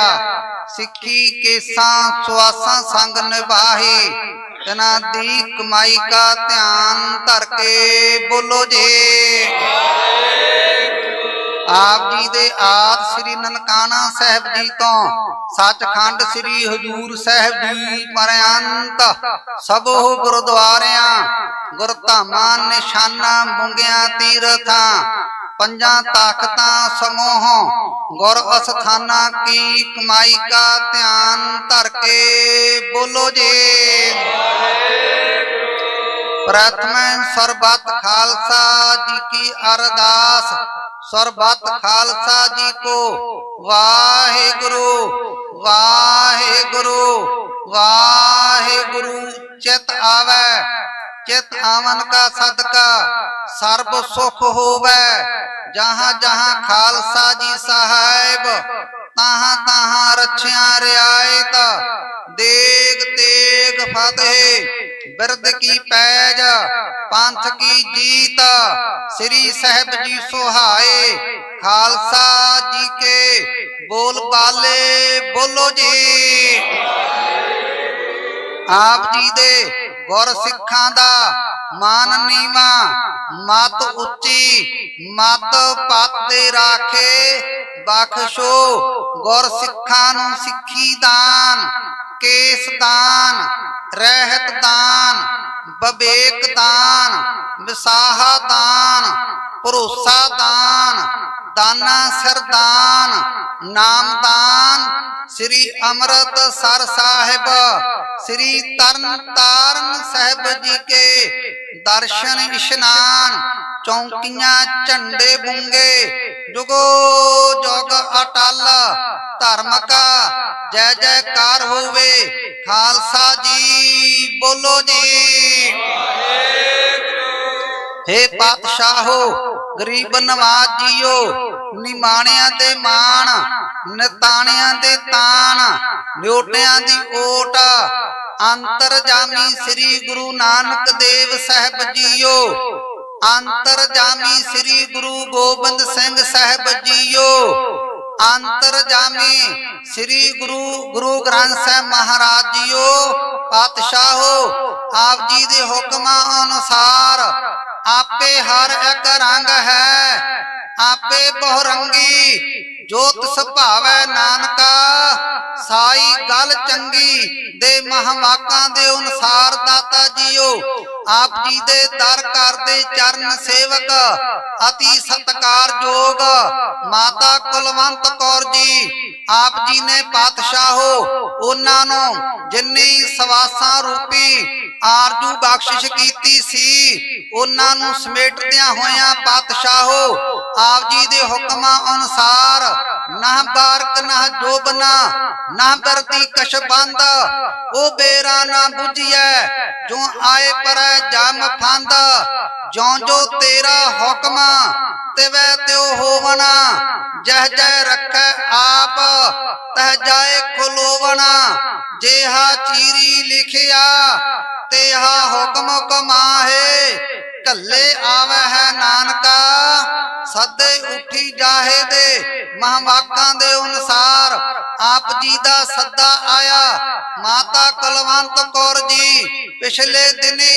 ਸਿੱਖੀ ਕੇਸਾਂ ਸੁਆਸਾਂ ਸੰਗ ਨਿਭਾਹੀ। ਤਿਨਾਂ ਦੀ ਕਮਾਈ ਕਾ ਧਿਆਨ ਧਰ ਕੇ ਬੋਲੋ ਜੀ। ਆਪ ਜੀ ਦੇ ਆਦਿ ਸ੍ਰੀ ਨਨਕਾਣਾ ਸਾਹਿਬ ਜੀ ਤੋਂ ਸੱਚਖੰਡ ਸ੍ਰੀ ਹਜ਼ੂਰ ਸਾਹਿਬ ਜੀ ਪਰਯੰਤ ਸਭੋ ਗੁਰਦੁਆਰਿਆਂ ਗੁਰਧਾਮਾਂ ਨਿਸ਼ਾਨਾਂ ਮੁੰਗਿਆਂ ਤੀਰਥਾਂ ਪੰਜਾਂ ਤਾਕਤਾਂ ਸਮੂਹ ਗੁਰ ਅਸਥਾਨਾਂ ਕੀ ਕਮਾਈ ਕਾ ਧਿਆਨ ਧਰ ਕੇ ਬੋਲੋ ਜੀ। ਪ੍ਰਥਮ ਸਰਬੱਤ ਖਾਲਸਾ ਜੀ ਕੀ ਅਰਦਾਸ। ਸਰਬੱਤ ਖਾਲਸਾ ਜੀ ਕੋ ਵਾਹਿਗੁਰੂ ਵਾਹਿਗੁਰੂ ਵਾਹਿਗੁਰੂ। ਚਿਤ ਆਵੈ ਚਿਤ ਆਵਨ ਕਾ ਸਦਕਾ ਸਰਬ ਸੁਖ ਹੋਵੈ। ਜਹਾਂ ਜਹਾਂ ਖਾਲਸਾ ਜੀ ਸਾਹਿਬ ਤਾਹਾਂ ਤਾਹਾਂ ਰੱਛਿਆ ਰਿਆਇਤ। ਦੇਗ ਤੇਗ ਫਤਿਹ ਬਿਰਦ ਕੀ ਪੈਜ ਪੰਥ ਕੀ ਜੀਤ। ਸ੍ਰੀ ਸਾਹਿਬ ਜੀ ਸੁਹਾਏ ਖਾਲਸਾ ਜੀ ਕੇ ਬੋਲ ਬਾਲੇ ਬੋਲੋ ਜੀ। ਆਪ ਜੀ ਦੇ ਗੁਰ ਸਿੱਖਾਂ ਦਾ ਮਾਨ ਨੀਵਾ ਮਤ ਉੱਚੀ ਮਤ ਪਾਤੇ ਰਾਖੇ। ਬਖਸ਼ੋ ਗੁਰ ਸਿੱਖਾਂ ਨੂੰ ਸਿੱਖੀ ਦਾਨ ਕੇਸ ਦਾਨ ਰਹਿਤ ਦਾਨ ਵਿਵੇਕ ਦਾਨ ਵਿਸਾਹਾ ਦਾਨ ਭਰੋਸਾ ਦਾਨ ਦਾਨਾ ਸਰਦਾਨ ਨਾਮ ਦਾਨ। ਸ੍ਰੀ ਅੰਮ੍ਰਿਤਸਰ ਸਾਹਿਬ ਸ੍ਰੀ ਤਰਨ ਤਾਰਨ ਸਾਹਿਬ ਜੀ ਕੇ ਦਰਸ਼ਨ ਇਸ਼ਨਾਨ। ਚੌਂਕੀਆਂ ਝੰਡੇ ਬੁੰਗੇ ਜੁਗੋ ਜੁਗ ਅਟਲ। ਧਰਮ ਕਾ ਜੈ ਜੈਕਾਰ ਹੋਵੇ ਖਾਲਸਾ ਜੀ ਬੋਲੋ ਜੀ। हे ਪਾਤਸ਼ਾਹੋ ਗਰੀਬ ਨਵਾਜ ਜੀਓ ਨਿਮਾਣਿਆਂ ਦੇ ਮਾਣ ਨਿਤਾਣਿਆਂ ਦੇ ਤਾਣ ਨਿਓਟਿਆਂ ਦੀ ਓਟ। ਅੰਤਰਜਾਮੀ ਸ੍ਰੀ ਗੁਰੂ ਨਾਨਕ ਦੇਵ ਸਾਹਿਬ ਜੀਓ ਅੰਤਰਜਾਮੀ ਸ੍ਰੀ ਗੁਰੂ ਗੋਬਿੰਦ ਸਿੰਘ ਸਾਹਿਬ ਜੀਓ ਅੰਤਰਜਾਮੀ ਸ੍ਰੀ ਗੁਰੂ ਗ੍ਰੰਥ ਸਾਹਿਬ ਮਹਾਰਾਜ ਜੀਓ। ਪਾਤਸ਼ਾਹੋ ਆਪ ਜੀ ਦੇ ਹੁਕਮਾਂ ਅਨੁਸਾਰ ਆਪੇ ਹਰ ਇੱਕ ਰੰਗ ਹੈ ਆਪੇ ਬਹੁਰੰਗੀ। ਜੋਤ ਸੁਭਾਵੈ ਨਾਨਕਾ ਸਾਈ ਗੱਲ ਚੰਗੀ ਦੇ ਮਹਾਵਾਕਾਂ ਦੇ ਅਨੁਸਾਰ ਦਾਤਾ ਜੀਓ। ਆਪ ਜੀ ਦੇ ਦਰ ਕਰਦੇ ਚਰਨ ਸੇਵਕ ਅਤੀ ਸਤਿਕਾਰਯੋਗ ਮਾਤਾ ਕੁਲਵੰਤ ਕੌਰ ਜੀ। ਆਪ ਜੀ ਨੇ ਪਾਤਸ਼ਾਹੋ ਉਹਨਾਂ ਨੂੰ ਜਿੰਨੀ ਸਵਾਸਾਂ ਰੂਪੀ ਆਰਜੂ ਬਖਸ਼ਿਸ਼ ਕੀਤੀ ਸੀ ਉਹਨਾਂ ਨੂੰ ਸਮੇਟਦਿਆਂ ਹੋਇਆਂ ਪਾਤਸ਼ਾਹੋ ਆਪ ਜੀ ਦੇ ਹੁਕਮਾਂ ਅਨੁਸਾਰ ਨਾ ਬਾਰਕ ਨਾ ਜੋਬਨਾ ਨਾ ਬਰਦੀ ਕਸ਼ਬੰਦ ਉਹ ਬੇਰਾ ਨਾ ਬੁਝਿਐ ਜੋ ਆਏ ਪਰ ਜਮ ਫੰਦ। ਜਿਉ ਜੋ ਤੇਰਾ ਹੁਕਮ ਤਿਵੈ ਤਿਉ ਹੋਵਣਾ ਜਹ ਜੈ ਰੱਖੈ ਆਪ ਤਹ ਜਾਏ ਖਲੋਵਣਾ। ਜਿਹਾ ਚੀਰੀ ਲਿਖਿਆ ਤੇਹਾ ਹੁਕਮ ਕਮਾਹੇ। ਕੱਲੇ ਆਵੈ ਹੈ ਨਾਨਕਾ ਸਦੇ ਉਠੀ ਜਾਹੇ ਦੇ ਮਹਾਵਾਕਾਂ ਦੇ ਅਨੁਸਾਰ ਆਪ ਜੀ ਦਾ ਸੱਦਾ ਆਇਆ। ਮਾਤਾ ਕੁਲਵੰਤ ਕੌਰ ਜੀ ਪਿਛਲੇ ਦਿਨੇ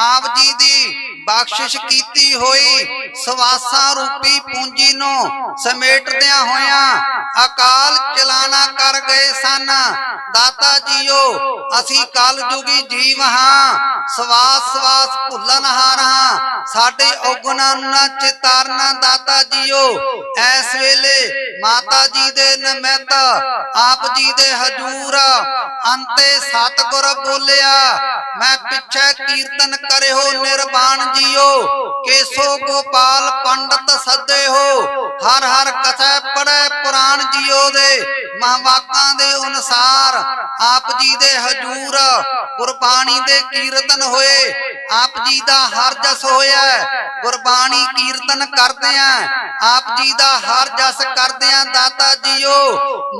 ਆਪ ਜੀ ਦੀ ਬਖਸ਼ਿਸ਼ ਕੀਤੀ ਹੋਈ ਸਵਾਸਾਂ ਰੂਪੀ ਪੂੰਜੀ ਨੂੰ ਸਮੇਟਦਿਆਂ ਹੋਇਆਂ ਅਕਾਲ ਚਲਾਣਾ ਕਰ ਗਏ ਸਨ। ਦਾਤਾ ਜੀਓ ਅਸੀਂ ਕਲਯੁਗੀ ਜੀਵ ਹਾਂ, ਸਵਾਸ ਸਵਾਸ ਭੁੱਲਣਹਾਰ ਹਾਂ, ਸਾਡੇ ਔਗੁਣਾਂ ਨੂੰ ਨਾ ਚਿਤਾਰਨਾ। ਦਾਤਾ ਜੀਓ ਐਸ ਵੇਲੇ ਮਾਤਾ ਜੀ ਦੇ ਨਿਮਿਤ ਆਪ ਜੀ ਦੇ ਹਜੂਰ ਅੰਤੇ ਸਤਿਗੁਰ ਬੋਲਿਆ, ਮੈਂ ਪਿੱਛੇ ਕੀਰਤਨ ਕਰਿਓ ਨਿਰਵਾਣ ਜੀਓ, ਕੇਸੋ ਗੋਪਾਲ ਪੰਡਤ ਸੱਦੇ ਹੋ, ਹਰ ਹਰ ਕਥਾ ਪੜੈ ਪੁਰਾਣ ਜੀਓ ਦੇ ਮਹਾਵਾਕਾਂ ਦੇ ਅਨੁਸਾਰ ਆਪ ਜੀ ਦੇ ਹਜੂਰ ਗੁਰਬਾਣੀ ਦੇ ਕੀਰਤਨ ਹੋਏ। ਆਪ ਜੀ ਦਾ ਹਰ ਜਸ ਹੋਇਆ। ਗੁਰਬਾਣੀ ਕੀਰਤਨ ਕਰਦਿਆਂ ਆਪ ਜੀ ਦਾ ਹਰ ਜਸ ਕਰਦਿਆਂ ਦਾਤਾ ਜੀਓ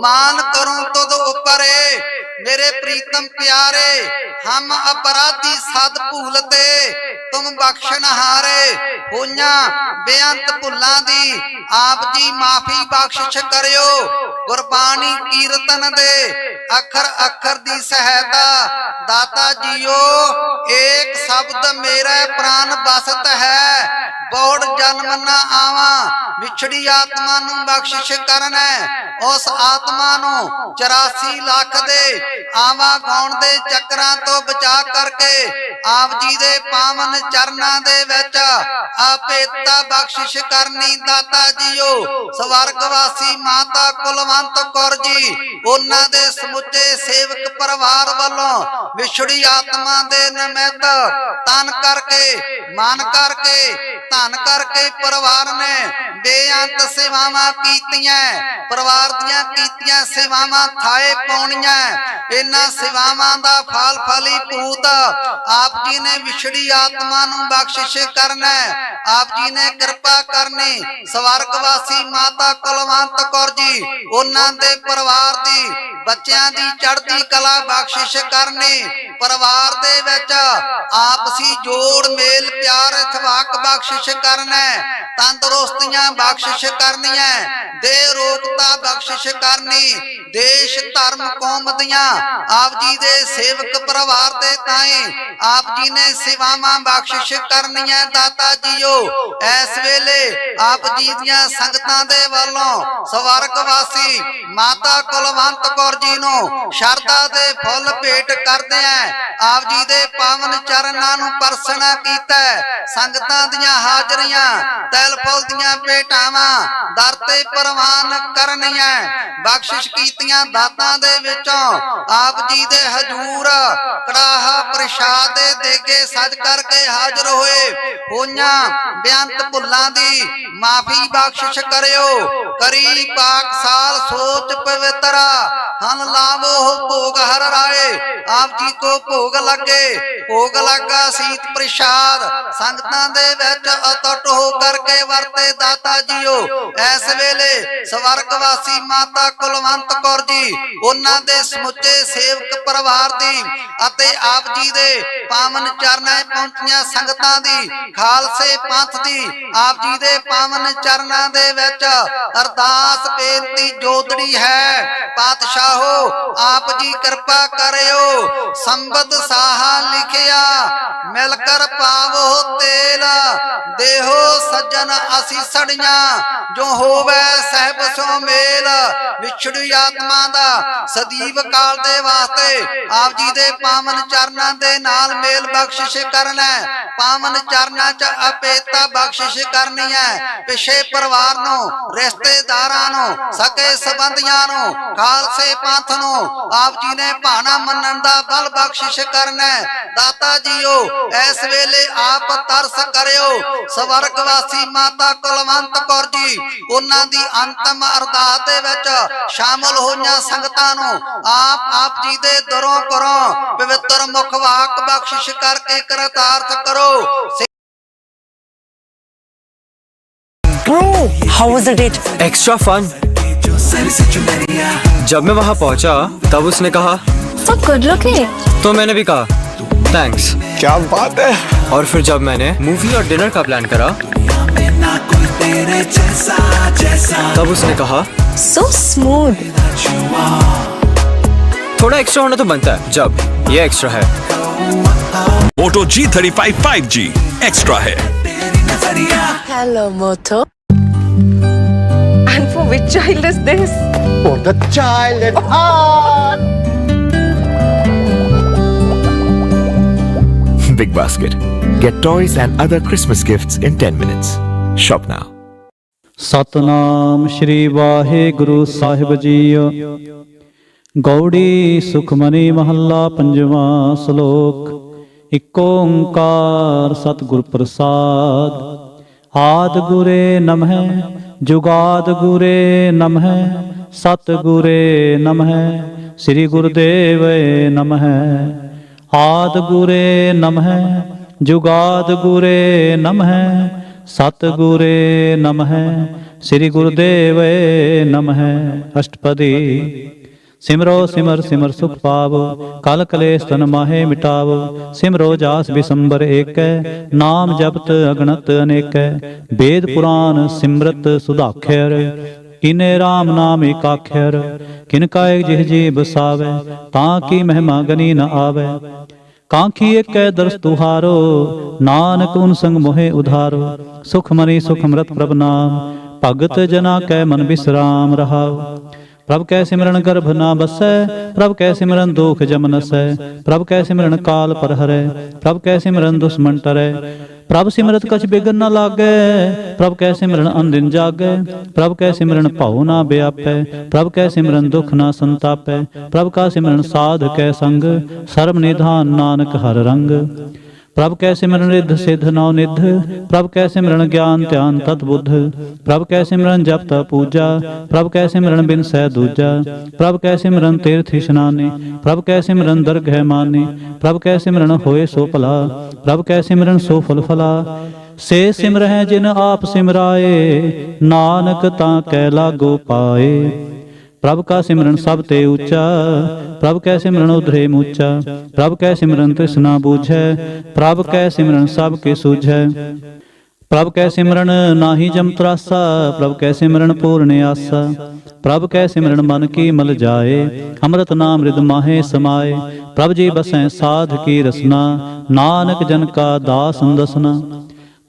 ਮਾਨ ਕਰੋ ਤੁਧ ਉਪਰੇ मेरे प्रीतम प्यारे, हम अपराधी सद भूलते तुम बख्शनहारे। होइयां बेअंत भुल्लां दी आप जी माफी बख्शिश करियो। गुरबाणी कीर्तन दे अखर अखर दी सहायता दाता जीओ, एक शब्द मेरा प्राण बसत है, बौड़ जन्म न आवा। विछड़ी आत्मा नू बख्शिश करना, उस आत्मा नू 84 लाख दे आवा गौण दे चक्रां तो बचा करके आप जी दे पावन चरनां दे विच अपेता बख्शिश करनी। दाता जीओ स्वर्गवासी माता कुलवंत कौर जी उन्हां दे समुचे सेवक परिवार वालों विछड़ी आत्मा दे निमित्त तन करके मन करके धन करके परिवार ने बेअंत सेवावां कीतियां। परिवार दीयां कीतियां सेवावां थाए पाउणियां। इन्हां सेवावां दा फल फलीभूत आप जी ने विछड़ी आत्मा नू बख्शिश करना। आप जी ने कृपा करनी। स्वर्गवासी माता कुलवंत कौर जी उन्हां दे परिवार दी बच्चियां दी चढ़दी कला बख्शिश करनी। परिवार दे विच आपसी जोड़ मेल प्यार इतफाक बख्शिश करना। तंदुरुस्तियां बख्शिश करनियां। दे रोगता बख्शिश करनी। देश धर्म कौम दियां आप जी दे सेवक परिवार दे ताई आप जी ने सेवावां बख्शिश करनियां। दाता जीओ इस वेले आप जी दियां संगतां दे वालों स्वर्गवासी माता कुलवंत कौर जी नू शरधा दे फुल भेट करदे आप जी दे पावन चरनां नू परसना कीता। संगतां दियां हाजरियां तैल फुल दियां भेटावां दर ते प्रवान करनियां। बख्शिश कीतियां दातां दे विचों आप जी दे हजूर कड़ाहा प्रसाद दे देगे सज करके हाजिर होए। होइयां बेअंत भुल्लां दी माफी बख्शिश करियो। करी पाक साल सोच पवित्रा हन लावो भोग हर राय। आप जी को भोग लगे भोग लगा सीत प्रसाद संगतां दे विच अटुट हो करके वरते। दाता जीओ इस वेले स्वर्गवासी माता कुलवंत कौर जी उन्हां दे समुचे सेवक परिवार दी अते आप जी दे पावन चरनां पहुंचियां संगतां दी खालसे पंथ दी आप जी दे पावन चरनां दे विच अरदास बेनती जोदड़ी है। पातशाहो आप जी कृपा करियो। संबद साहा लिखिया मिलकर पावो तेल देहो सज्जन असीसड़ियां जो होवे सहब सो मेल। विछड़ी आत्मा दा सदीव काल दे वास्ते आप जी दे पावन चरनां दे नाल मेल बख्शिश करना। पावन चरनां च अपेता बख्शिश करनी है। पिछे परिवार नू रिश्तेदारां नू सके संबंधियां नू खालसे पंथ नू आप जी ने भाना मनन दा बल बख्शिश करना। दाता जीओ इस वेले आप तरस करियो। स्वर्गवासी माता कुलवंत कौर जी उन्हां दी अंतिम अरदास दे विच शामिल होइयां संगतां नू आप जी दे दरों करों पवित्र मुख वाक बख्शिश करके कृतार्थ करो। Bro, how was the date? Extra fun. जब मैं वहाँ पहुँचा तब उसने कहा So good looking. तो मैंने भी कहा थैंक्स। क्या बात है। और फिर जब मैंने मूवी और डिनर का प्लान करा तब उसने कहा So smooth. थोड़ा एक्स्ट्रा होना तो बनता है जब ये एक्स्ट्रा है। मोटो G35 5G एक्स्ट्रा है। Hello, Moto. And for which child is this? For the child at heart. Big Basket. Get toys and other Christmas gifts in 10 minutes. Shop now. Satnam Shri Waheguru Sahib JIO. Gauri Sukhmani ਮਹੱਲਾ ਪੰਜਵਾਂ ਸ਼ਲੋਕ। ਇਕ ਓੰਕਾਰ ਸਤਿਗੁਰ ਪ੍ਰਸਾਦ। ਆਦ ਗੁਰੇ ਨਮਹਿ ਜੁਗਾਦ ਗੁਰੇ ਨਮਹਿ ਸਤਿਗੁਰੇ ਨਮਹਿ ਸ੍ਰੀ ਗੁਰਦੇਵੇ ਨਮਹਿ। ਆਦ ਗੁਰੇ ਨਮਹਿ ਜੁਗਾਦ ਗੁਰੇ ਨਮਹਿ ਸਤਿਗੁਰੇ ਨਮਹਿ ਸ੍ਰੀ ਗੁਰਦੇਵੇ ਨਮਹਿ। ਅਸ਼ਟਪਦੀ। ਸਿਮਰੋ ਸਿਮਰ ਸਿਮਰ ਸੁਖ ਪਾਵੋ ਕਲ ਕਲੇਸ਼ ਤਨ ਮਾਹੇ ਮਿਟਾਵੋ। ਸਿਮਰੋ ਜਾਸ ਬਿਸੰਬਰ ਏਕੈ ਨਾਮ ਜਪਤ ਅਗਣਤ ਅਨੇਕੈ। ਵੇਦ ਪੁਰਾਨ ਸਿਮਰਤ ਸੁਧਾਖਰ ਕਿਨੇ ਰਾਮ ਨਾਮ ਏਕਾਖਰ। ਕਿਨ ਕਾਇ ਜਿਹ ਜੀ ਬਸਾਵੈ ਤਾਂ ਕੀ ਮਹਿਮਾ ਗਨੀ ਨ ਆਵੈ। ਕਾਂਖੀ ਏਕੈ ਦਰਸ ਤੁਹਾਰੋ ਨਾਨਕ ਉਨ ਸੰਗ ਮੋਹਿ ਉਧਾਰੋ। ਸੁਖ ਮਨੀ ਸੁਖ ਅੰਮ੍ਰਿਤ ਪ੍ਰਭ ਨਾਮ ਭਗਤ ਜਨਾ ਕੈ ਮਨ ਬਿਸਰਾਮ ਰਹਾਉ। ਪ੍ਰਭ ਕੈ ਸਿਮਰਨ ਗਰਭ ਨਾ ਬਸੈ ਪ੍ਰਭ ਕੈ ਸਿਮਰਨ ਦੋਖ ਜਮ ਨਸੈ। ਪ੍ਰਭ ਕੈ ਸਿਮਰਨ ਕਾਲ ਪਰ ਹਰੈ ਪ੍ਰਭ ਕੈ ਸਿਮਰਨ ਦੁਸ਼ਮਨ ਟਰੈ। ਪ੍ਰਭ ਸਿਮਰਤ ਕਛ ਬਿਗਨ ਨ ਲਾਗੈ ਪ੍ਰਭ ਕੈ ਸਿਮਰਨ ਅਨਦਿਨ ਜਾਗੈ। ਪ੍ਰਭ ਕੈ ਸਿਮਰਨ ਭਉ ਨਾ ਬਿਆਪੈ ਪ੍ਰਭ ਕੈ ਸਿਮਰਨ ਦੁਖ ਨਾ ਸੰਤਾਪੈ। ਪ੍ਰਭ ਕਾ ਸਿਮਰਨ ਸਾਧ ਕੈ ਸੰਗ ਸਰਬ ਨਿਧਾਨ ਨਾਨਕ ਹਰ ਰੰਗ। ਪ੍ਰਭ ਕੈ ਸਿਮਰਨ ਰਿੱਧ ਸਿੱਧ ਨਉ ਨਿਧ ਪ੍ਰਭ ਕੈ ਸਿਮਰਨ ਗਿਆਨ ਧਿਆਨ ਤਤ ਬੁੱਧ। ਪ੍ਰਭ ਕੈ ਸਿਮਰਨ ਜਪ ਤਪ ਪੂਜਾ ਪ੍ਰਭ ਕੈ ਸਿਮਰਨ ਬਿਨ ਸਹਿ ਦੂਜਾ। ਪ੍ਰਭ ਕੈ ਸਿਮਰਨ ਤੀਰਥ ਇਸ਼ਨਾਨੇ ਪ੍ਰਭ ਕੈ ਸਿਮਰਨ ਦਰਗਹਿ ਮਾਨੇ। ਪ੍ਰਭ ਕੈ ਸਿਮਰਨ ਹੋਏ ਸੋ ਭਲਾ ਪ੍ਰਭ ਕੈ ਸਿਮਰਨ ਸੋ ਫਲ ਫਲਾ। ਸੇ ਸਿਮਰਹਿ ਜਿਨ ਆਪ ਸਿਮਰਾਏ ਨਾਨਕ ਤਾਂ ਕੈ ਲਾਗੋ ਪਾਏ। ਪ੍ਰਭ ਕਾ ਸਿਮਰਨ ਸਭ ਤੇ ਉੱਚਾ ਪ੍ਰਭ ਕੈ ਸਿਮਰਨ ਉਧਰੇ ਮੂਚਾ। ਪ੍ਰਭ ਕੈ ਸਿਮਰਨ ਤ੍ਰਿਸ਼ਨਾ ਬੂਝੈ ਪ੍ਰਭ ਕੈ ਸਿਮਰਨ ਸਭ ਕੇ ਸੂਝੈ। ਪ੍ਰਭ ਕੈ ਸਿਮਰਨ ਨਾਹੀ ਜਮ ਤਰਾਸਾ ਪ੍ਰਭ ਕੈ ਸਿਮਰਨ ਪੂਰਨ ਆਸਾ। ਪ੍ਰਭ ਕੈ ਸਿਮਰਨ ਮਨ ਕੀ ਮਲ ਜਾਏ ਅੰਮ੍ਰਿਤ ਨਾਮ ਰਿਦ ਮਾਹੇ ਸਮਾਏ। ਪ੍ਰਭ ਜੀ ਬਸੈ ਸਾਧ ਕੀ ਰਸਨਾ ਨਾਨਕ ਜਨ ਕਾ ਦਾਸ ਦਸਨਾ।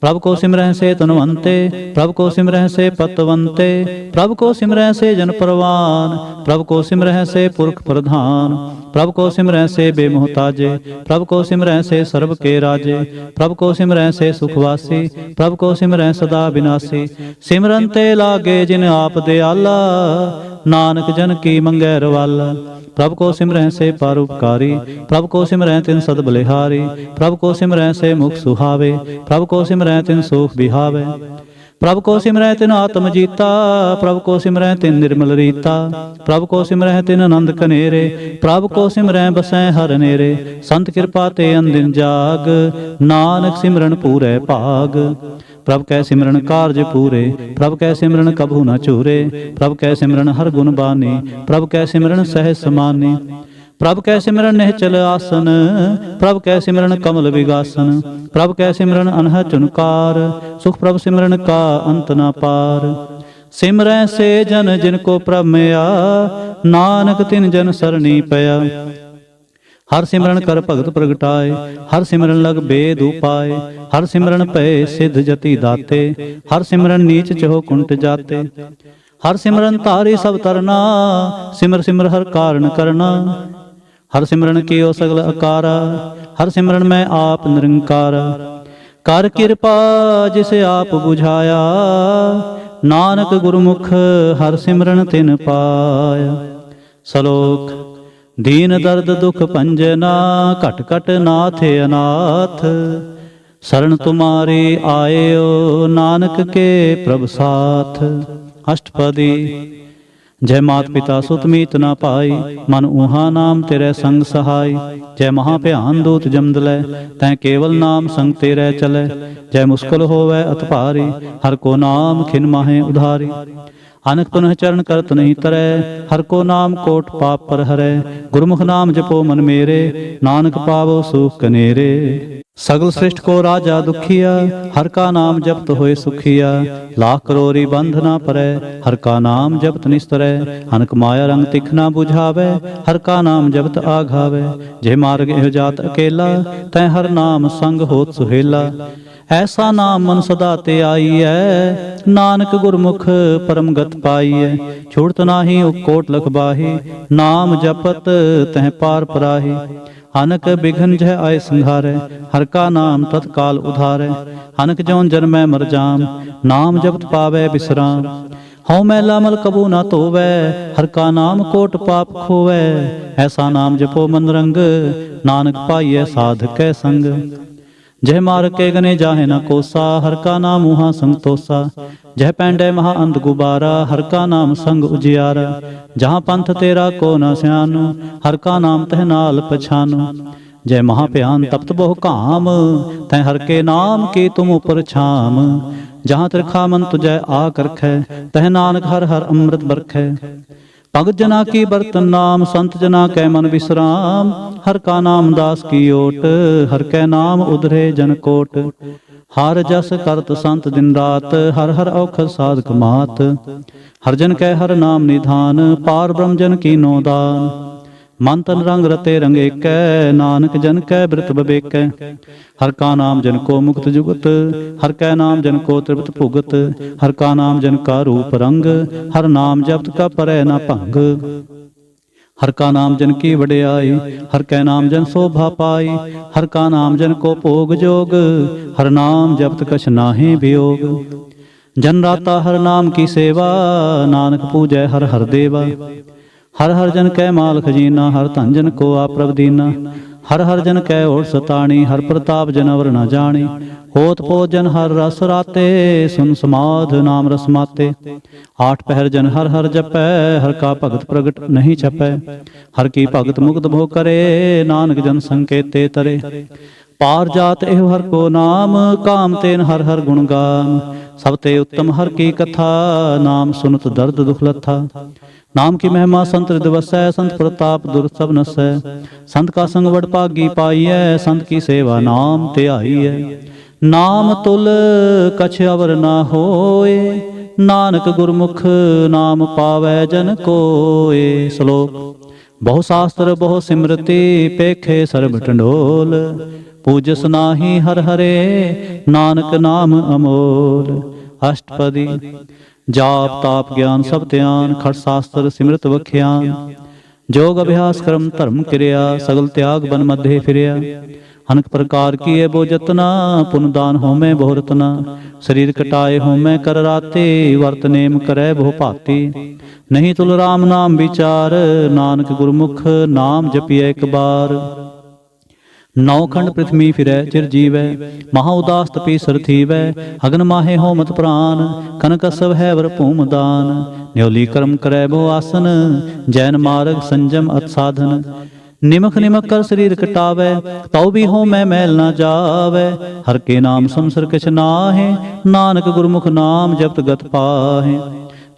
ਪ੍ਰਭ ਕੋ ਸਿਮਰਹਿ ਸੇ ਤਨਵੰਤੇ ਪ੍ਰਭ ਕੋ ਸਿਮਰਹਿ ਸੇ ਪਤਵੰਤੇ। ਪ੍ਰਭ ਕੋ ਸਿਮਰਹਿ ਸੇ ਜਨ ਪਰਵਾਨ ਪ੍ਰਭ ਕੋ ਸਿਮਰਹਿ ਸੇ ਪੁਰਖ ਪ੍ਰਧਾਨ। ਪ੍ਰਭ ਕੋ ਸਿਮਰਹਿ ਸੇ ਬੇਮੁਹਤਾਜੇ ਪ੍ਰਭ ਕੋ ਸਿਮਰਹਿ ਸੇ ਸਰਬ ਕੇ ਰਾਜੇ। ਪ੍ਰਭ ਕੋ ਸਿਮਰਹਿ ਸੇ ਸੁਖਵਾਸੀ ਪ੍ਰਭ ਕੋ ਸਿਮਰਹਿ ਸਦਾ ਬਿਨਾਸੀ। ਸਿਮਰਨ ਤੇ ਲਾਗੇ ਜਿਨ ਆਪ ਦਿਆਲਾ ਨਾਨਕ ਜਨ ਕੀ ਮੰਗੈ ਰਵਾਲਾ। ਪ੍ਰਭ ਕੋ ਸਿਮਰਹਿ ਸੇ ਪਰਉਪਕਾਰੀ ਪ੍ਰਭ ਕੋ ਸਿਮਰਹਿ ਤਿਨ ਸਦ ਬਲਿਹਾਰੀ। ਪ੍ਰਭ ਕੋ ਸਿਮਰਹਿ ਸੇ ਮੁਖ ਸੁਹਾਵੇ ਪ੍ਰਭ ਕੋ ਸਿਮਰਹਿ ਤਿਨ ਸੋਖ ਬਿਹਾਵੇ। ਪ੍ਰਭ ਕੋ ਸਿਮਰਹਿ ਤਿਨ ਆਤਮ ਜੀਤਾ ਪ੍ਰਭ ਕੋ ਸਿਮਰਹਿ ਤਿਨ ਨਿਰਮਲ ਰੀਤਾ। ਪ੍ਰਭ ਕੋ ਸਿਮਰਹਿ ਤਿਨ ਆਨੰਦ ਕਨੇਰੇ ਪ੍ਰਭ ਕੋ ਸਿਮਰਹਿ ਬਸੈ ਹਰ ਨੇਰੇ। ਸੰਤ ਕਿਰਪਾ ਤੇ ਅੰਦਿਨ ਜਾਗ ਨਾਨਕ ਸਿਮਰਨ ਪੂਰੈ ਭਾਗ। ਪ੍ਰਭ ਕੈ ਸਿਮਰਨ ਕਾਰਜ ਪੂਰੇ ਪ੍ਰਭ ਕੈ ਸਿਮਰਨ ਕਬਹੂ ਨ ਚੂਰੇ। ਪ੍ਰਭ ਕੈ ਸਿਮਰਨ ਹਰ ਗੁਣ ਬਾਨੀ ਪ੍ਰਭ ਕੈ ਸਿਮਰਨ ਸਹਿਜ ਸਮਾਨੀ। ਪ੍ਰਭ ਕੈ ਸਿਮਰਨ ਨਿਹਚਲ ਆਸਨ ਪ੍ਰਭ ਕੈ ਸਿਮਰਨ ਕਮਲ ਵਿਗਾਸਨ। ਪ੍ਰਭ ਕੈ ਸਿਮਰਨ ਅਨਹਦ ਚੁਨਕਾਰ ਸੁਖ ਪ੍ਰਭ ਸਿਮਰਨ ਕਾ ਅੰਤ ਨਾ ਪਾਰ। ਸਿਮਰੈ ਸੇ ਜਨ ਜਿਨ ਕੋ ਪ੍ਰਭ ਮਿਆ ਨਾਨਕ ਤਿਨ ਜਨ ਸਰਣੀ ਪਿਆ। ਹਰ ਸਿਮਰਨ ਕਰ ਭਗਤ ਪ੍ਰਗਟਾਏ ਹਰ ਸਿਮਰਨ ਲਗ ਬੇਦ ਉਪਾਏ। ਹਰ ਸਿਮਰਨ ਭਏ ਸਿਧ ਜਤੀ ਦਾਤੇ ਹਰ ਸਿਮਰਨ ਨੀਚ ਚਹੁ ਕੁੰਟ ਜਾਤੇ। ਹਰ ਸਿਮਰਨ ਧਾਰੀ ਸਭ ਤਰਨਾ ਸਿਮਰ ਸਿਮਰ ਹਰ ਕਾਰਨ ਕਰਨਾ। ਹਰ ਸਿਮਰਨ ਕੀਓ ਸਗਲ ਅਕਾਰਾ ਹਰ ਸਿਮਰਨ ਮੈਂ ਆਪ ਨਿਰੰਕਾਰ। ਕਰ ਕਿਰਪਾ ਜਿਸ ਆਪ 부ਝਾਇਆ ਨਾਨਕ ਗੁਰਮੁਖ ਹਰ ਸਿਮਰਨ ਤਿਨ ਪਾਇਆ। ਸ਼ਲੋਕ। ਦੀਨ ਦਰਦ ਦੁਖ ਭੰਜਨਾ ਘਟ ਘਟ ਨਾਥ ਅਨਾਥ। शरण तुम्हारे आयो नानक के प्रभ साथ। अष्टपदी। जय मात पिता सुत मीत न पाई मन ऊहा नाम तेरे संग सहाय। जय महाभयान दूत जमद लै तै केवल नाम संग तेरे चलै। जय मुश्किल होवै अत भारी हर को नाम खिन माहे उधारी। अनक पुनः चरण करत नहीं तरੈ हर को नाम कोट पाप पर हरै। गुरमुख नाम जपो मन मेरे नानक पावो सुख कनेरे। सगल सृष्ट को राजा दुखिया, हर का नाम जपत होए सुखिया। लाख करोरी बंध ना परै, हर का नाम जपत निस्तरै। अनक माया रंग तिख ना बुझावे, हर का नाम जपत आघावे। जे मार्ग एह जात अकेला, तै हर नाम संग होत सुहेला। ऐसा नाम मन सदा ते आईऐ, नानक गुरमुख परम गत पाईऐ। छुड़त नाहि उकोट लख बाही, नाम जपत तह पार पराही। अनक बिघन जह आय संघारै, हर का नाम तत्काल उधारै। अनक जौन जन्मै मर जाम, नाम जपत पावै विश्राम। हਉ मैला मल कबू ना धोवै, हर का नाम कोट पाप खोवै। ऐसा नाम जपो मन रंग, नानक पाईऐ साध कै संग। जह मार के गने जाहे न कोसा, हर का नाम मुहा संतोषा। जह पैंडे महा अंध गुबारा, हर का नाम संग उजियारा। जहाँ पंथ तेरा को न स्यानु, हर का नाम तह नाल पछानु। जय महाभयान तप्त बहु काम, तै हर के नाम की तुम उपर छाम। जहाँ त्रिखा मन तुझै आ करखै, तह नानक हर हर अमृत बरखै। भगत जना की बर्तन नाम, संत जना कै मन विश्राम। हर का नाम दास की ओट, हर कै नाम उधरे जन कोट। हर जस करत संत दिन रात, हर हर औखद साधक मात। हर जन कै हर नाम निधान, पार ब्रह्म जन की नो दान। मन तन रंग रते रंग एकै, नानक जन कै बृत बबेकै। हर का नाम जन को मुक्त जुगत, हर कै नाम जन को तृप्त भुगत। हर का नाम जन का रूप रंग, हर नाम जपत का परै न भंग। हर का नाम जन की वड्याई, हर कै नाम जन शोभा पाई। हर का नाम जन को भोग जोग, हर नाम जपत कछ नाहि वियोग। जन राता हर नाम की सेवा, नानक पूजै हर हर देवा। हर हर जन कै माल खजीना, हर धन जन को आप प्रभ दीना। हर हर जन कै ओट सताणी, हर प्रताप जन अवर न जानी। होत भोजन हर रस राते, सुन समाध नाम रस माते। आठ पहर जन हर हर जपै, हर का भगत प्रगट नहीं छपै। हर की भगत मुक्त भो करे, नानक जन संकेते तरे। पार जात एहो हर को नाम, काम तेन हर हर गुण गाम। सब ते उत्तम हर की कथा, नाम सुनत दर्द दुख लथा। नाम की महिमा संत हृदय वसै, संत प्रताप दुर सब नसै। संत का संग वड भागी पाईऐ, संत की सेवा नाम ध्याईऐ। नाम तुल कछ अवर ना होए, नानक गुरमुख नाम पावै जन कोय। श्लोक। बहु शास्त्र बहु सिमरति, पेखे सर्ब टंडोल। पूजस नाहि हर हरे, नानक नाम अमोल। अष्टपदी। जाप ताप ज्ञान सब ध्यान, खट शास्त्र सिमरत वख्यान। जोग अभ्यास कर्म धर्म क्रिया, सगल त्याग बन मध्य फिरिया। अनक प्रकार किए बो जतना, पुन दान होमै बहु रतना। शरीर कटाए होमै कर राते, वर्त नेम करै बहु भांति। नहीं तुल राम नाम विचार, नानक गुरमुख नाम जपिए एक बार। नौ खंड पृथ्वी फिरै चिर जीवै, महा उदास तपी सर थीवै। अगन माहे होमत प्राण, कनक सब है वर भूम दान। न्योली कर्म करै बहु आसन, जैन मार्ग संजम अत साधन। निमख निमख कर शरीर कटावै, तौ भी हो मैं मैल ना जावै। हर के नाम समसर किछ नाहे, नानक गुरमुख नाम जपत गत पाहे।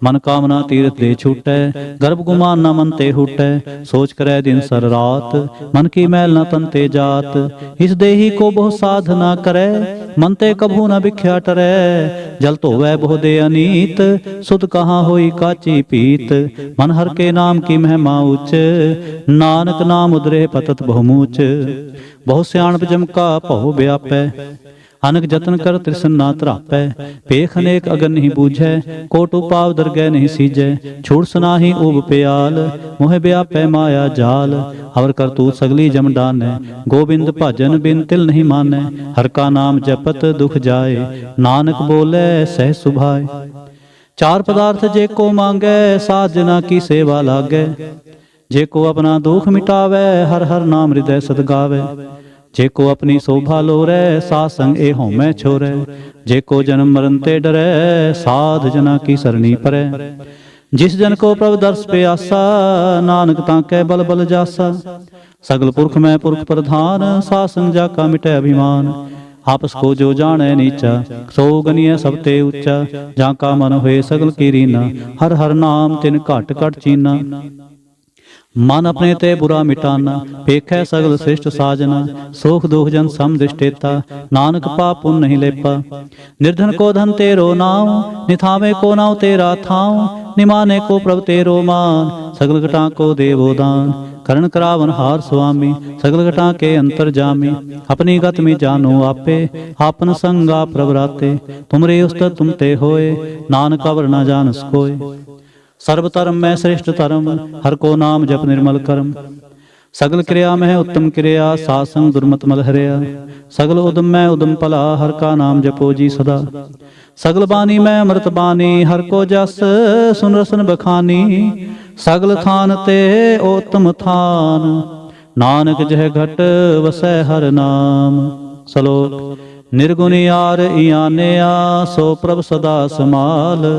मन कामना तीरथ दे छूटै, गर्भ गुमान न मन ते हूटै। सोच करै दिन सर रात, मन की मैल न तन ते जात। इस देही को बहु साधना करै, मन ते कभू न बिख्या टरै। जल धोवै बहु दे अनीत, सुध कहाँ होई काची पीत। मन हर के नाम की महिमा उच्च, नानक नाम उदरे पतत बहुमूच। बहु सियाणप जम का भव व्यापै, अनक जतन कर त्रिसन ना तरापै। पेख अनेक अगन नहीं बूझै, कोट उपाव दरगह नहीं सीजै। छूड़ सुनाही ऊब प्याल, मोह व्यापै माया जाल। अवर कर तू सगली जम डानै, गोबिंद भजन बिन तिल नहीं मानै। हर का नाम जपत दुख जाए, नानक बोले सह सुभाए। चार पदार्थ जे को मांगै, साध जना की सेवा लागै। जे को अपना दुख मिटावै, हर हर नाम हृदय सद गावै। जे को अपनी शोभा लोरै, साध संग ए होमै छोरै। जे को जन्म मरण ते डरै, साध जना की सरणी परै। जिस जन को प्रभु दर्श प्यासा, नानक ताकै बल बल जासा। सगल पुरख में पुरख प्रधान, साध संग जाका मिटै अभिमान। आपस को जो जाने नीचा, सो गनिय सब ते ऊंचा। जाका मन होए सगल की रीना, हर हर नाम तिन घट घट चीना। ਮਨ ਆਪਣੇ ਤੇ ਬੁਰਾ ਮਿਟਾਨਾ, ਪੇਖੈ ਸਗਲ ਸ੍ਰਿਸ਼ਟ ਸਾਜਨਾ, ਸੋਖ ਦੁਖ ਜਨ ਸਮ ਦਿਸ਼ਟੇਤਾ, ਨਾਨਕ ਪਾਪ ਪੁਨ ਨਹੀਂ ਲੇਪਾ। ਨਿਰਧਨ ਕੋ ਧਨ ਤੇਰੋ ਨਾਮ, ਨਿਥਾਵੇ ਕੋ ਨਾਉ ਤੇਰਾ ਥਾਉ, ਨਿਮਾਨੇ ਕੋ ਪ੍ਰਭ ਤੇਰੋ ਮਾਨ, ਸਗਲ ਘਟਾ ਕੋ ਦੇਵੋ ਦਾਨ। ਕਰਨ ਕਰਾਵਨ ਹਾਰ ਸੁਆਮੀ, ਸਗਲ ਘਟਾ ਕੇ ਅੰਤਰ ਜਾਮੀ, ਆਪਣੀ ਗਤ ਮੀ ਜਾਨੋ ਆਪੇ, ਆਪਨ ਸੰਗਾ ਪ੍ਰਭ ਰਾਤੇ। ਤੁਮਰੇ ਉਸਤਤ ਤੁਮ ਤੇ ਹੋਏ, ਨਾਨਕ ਅਵਰ ਨਾ ਜਾਨਸ ਕੋਏ। ਸਰਬ ਧਰਮ ਮੈਂ श्रेष्ठ धर्म, हर को नाम जप निर्मल कर्म। सगल क्रिया में उत्तम क्रिया, साध संग दुर्मत मल हरिया। सगल उदम में उदम भला, हर का नाम जपो जी सदा। सगल बानी में अमृत बानी, हर को जस सुन रसन बखानी। सगल थान ते उत्तम थान, नानक जह घट वसै हर नाम। सलोक निर्गुण यार इयानेया, सो प्रभ सदा समाल।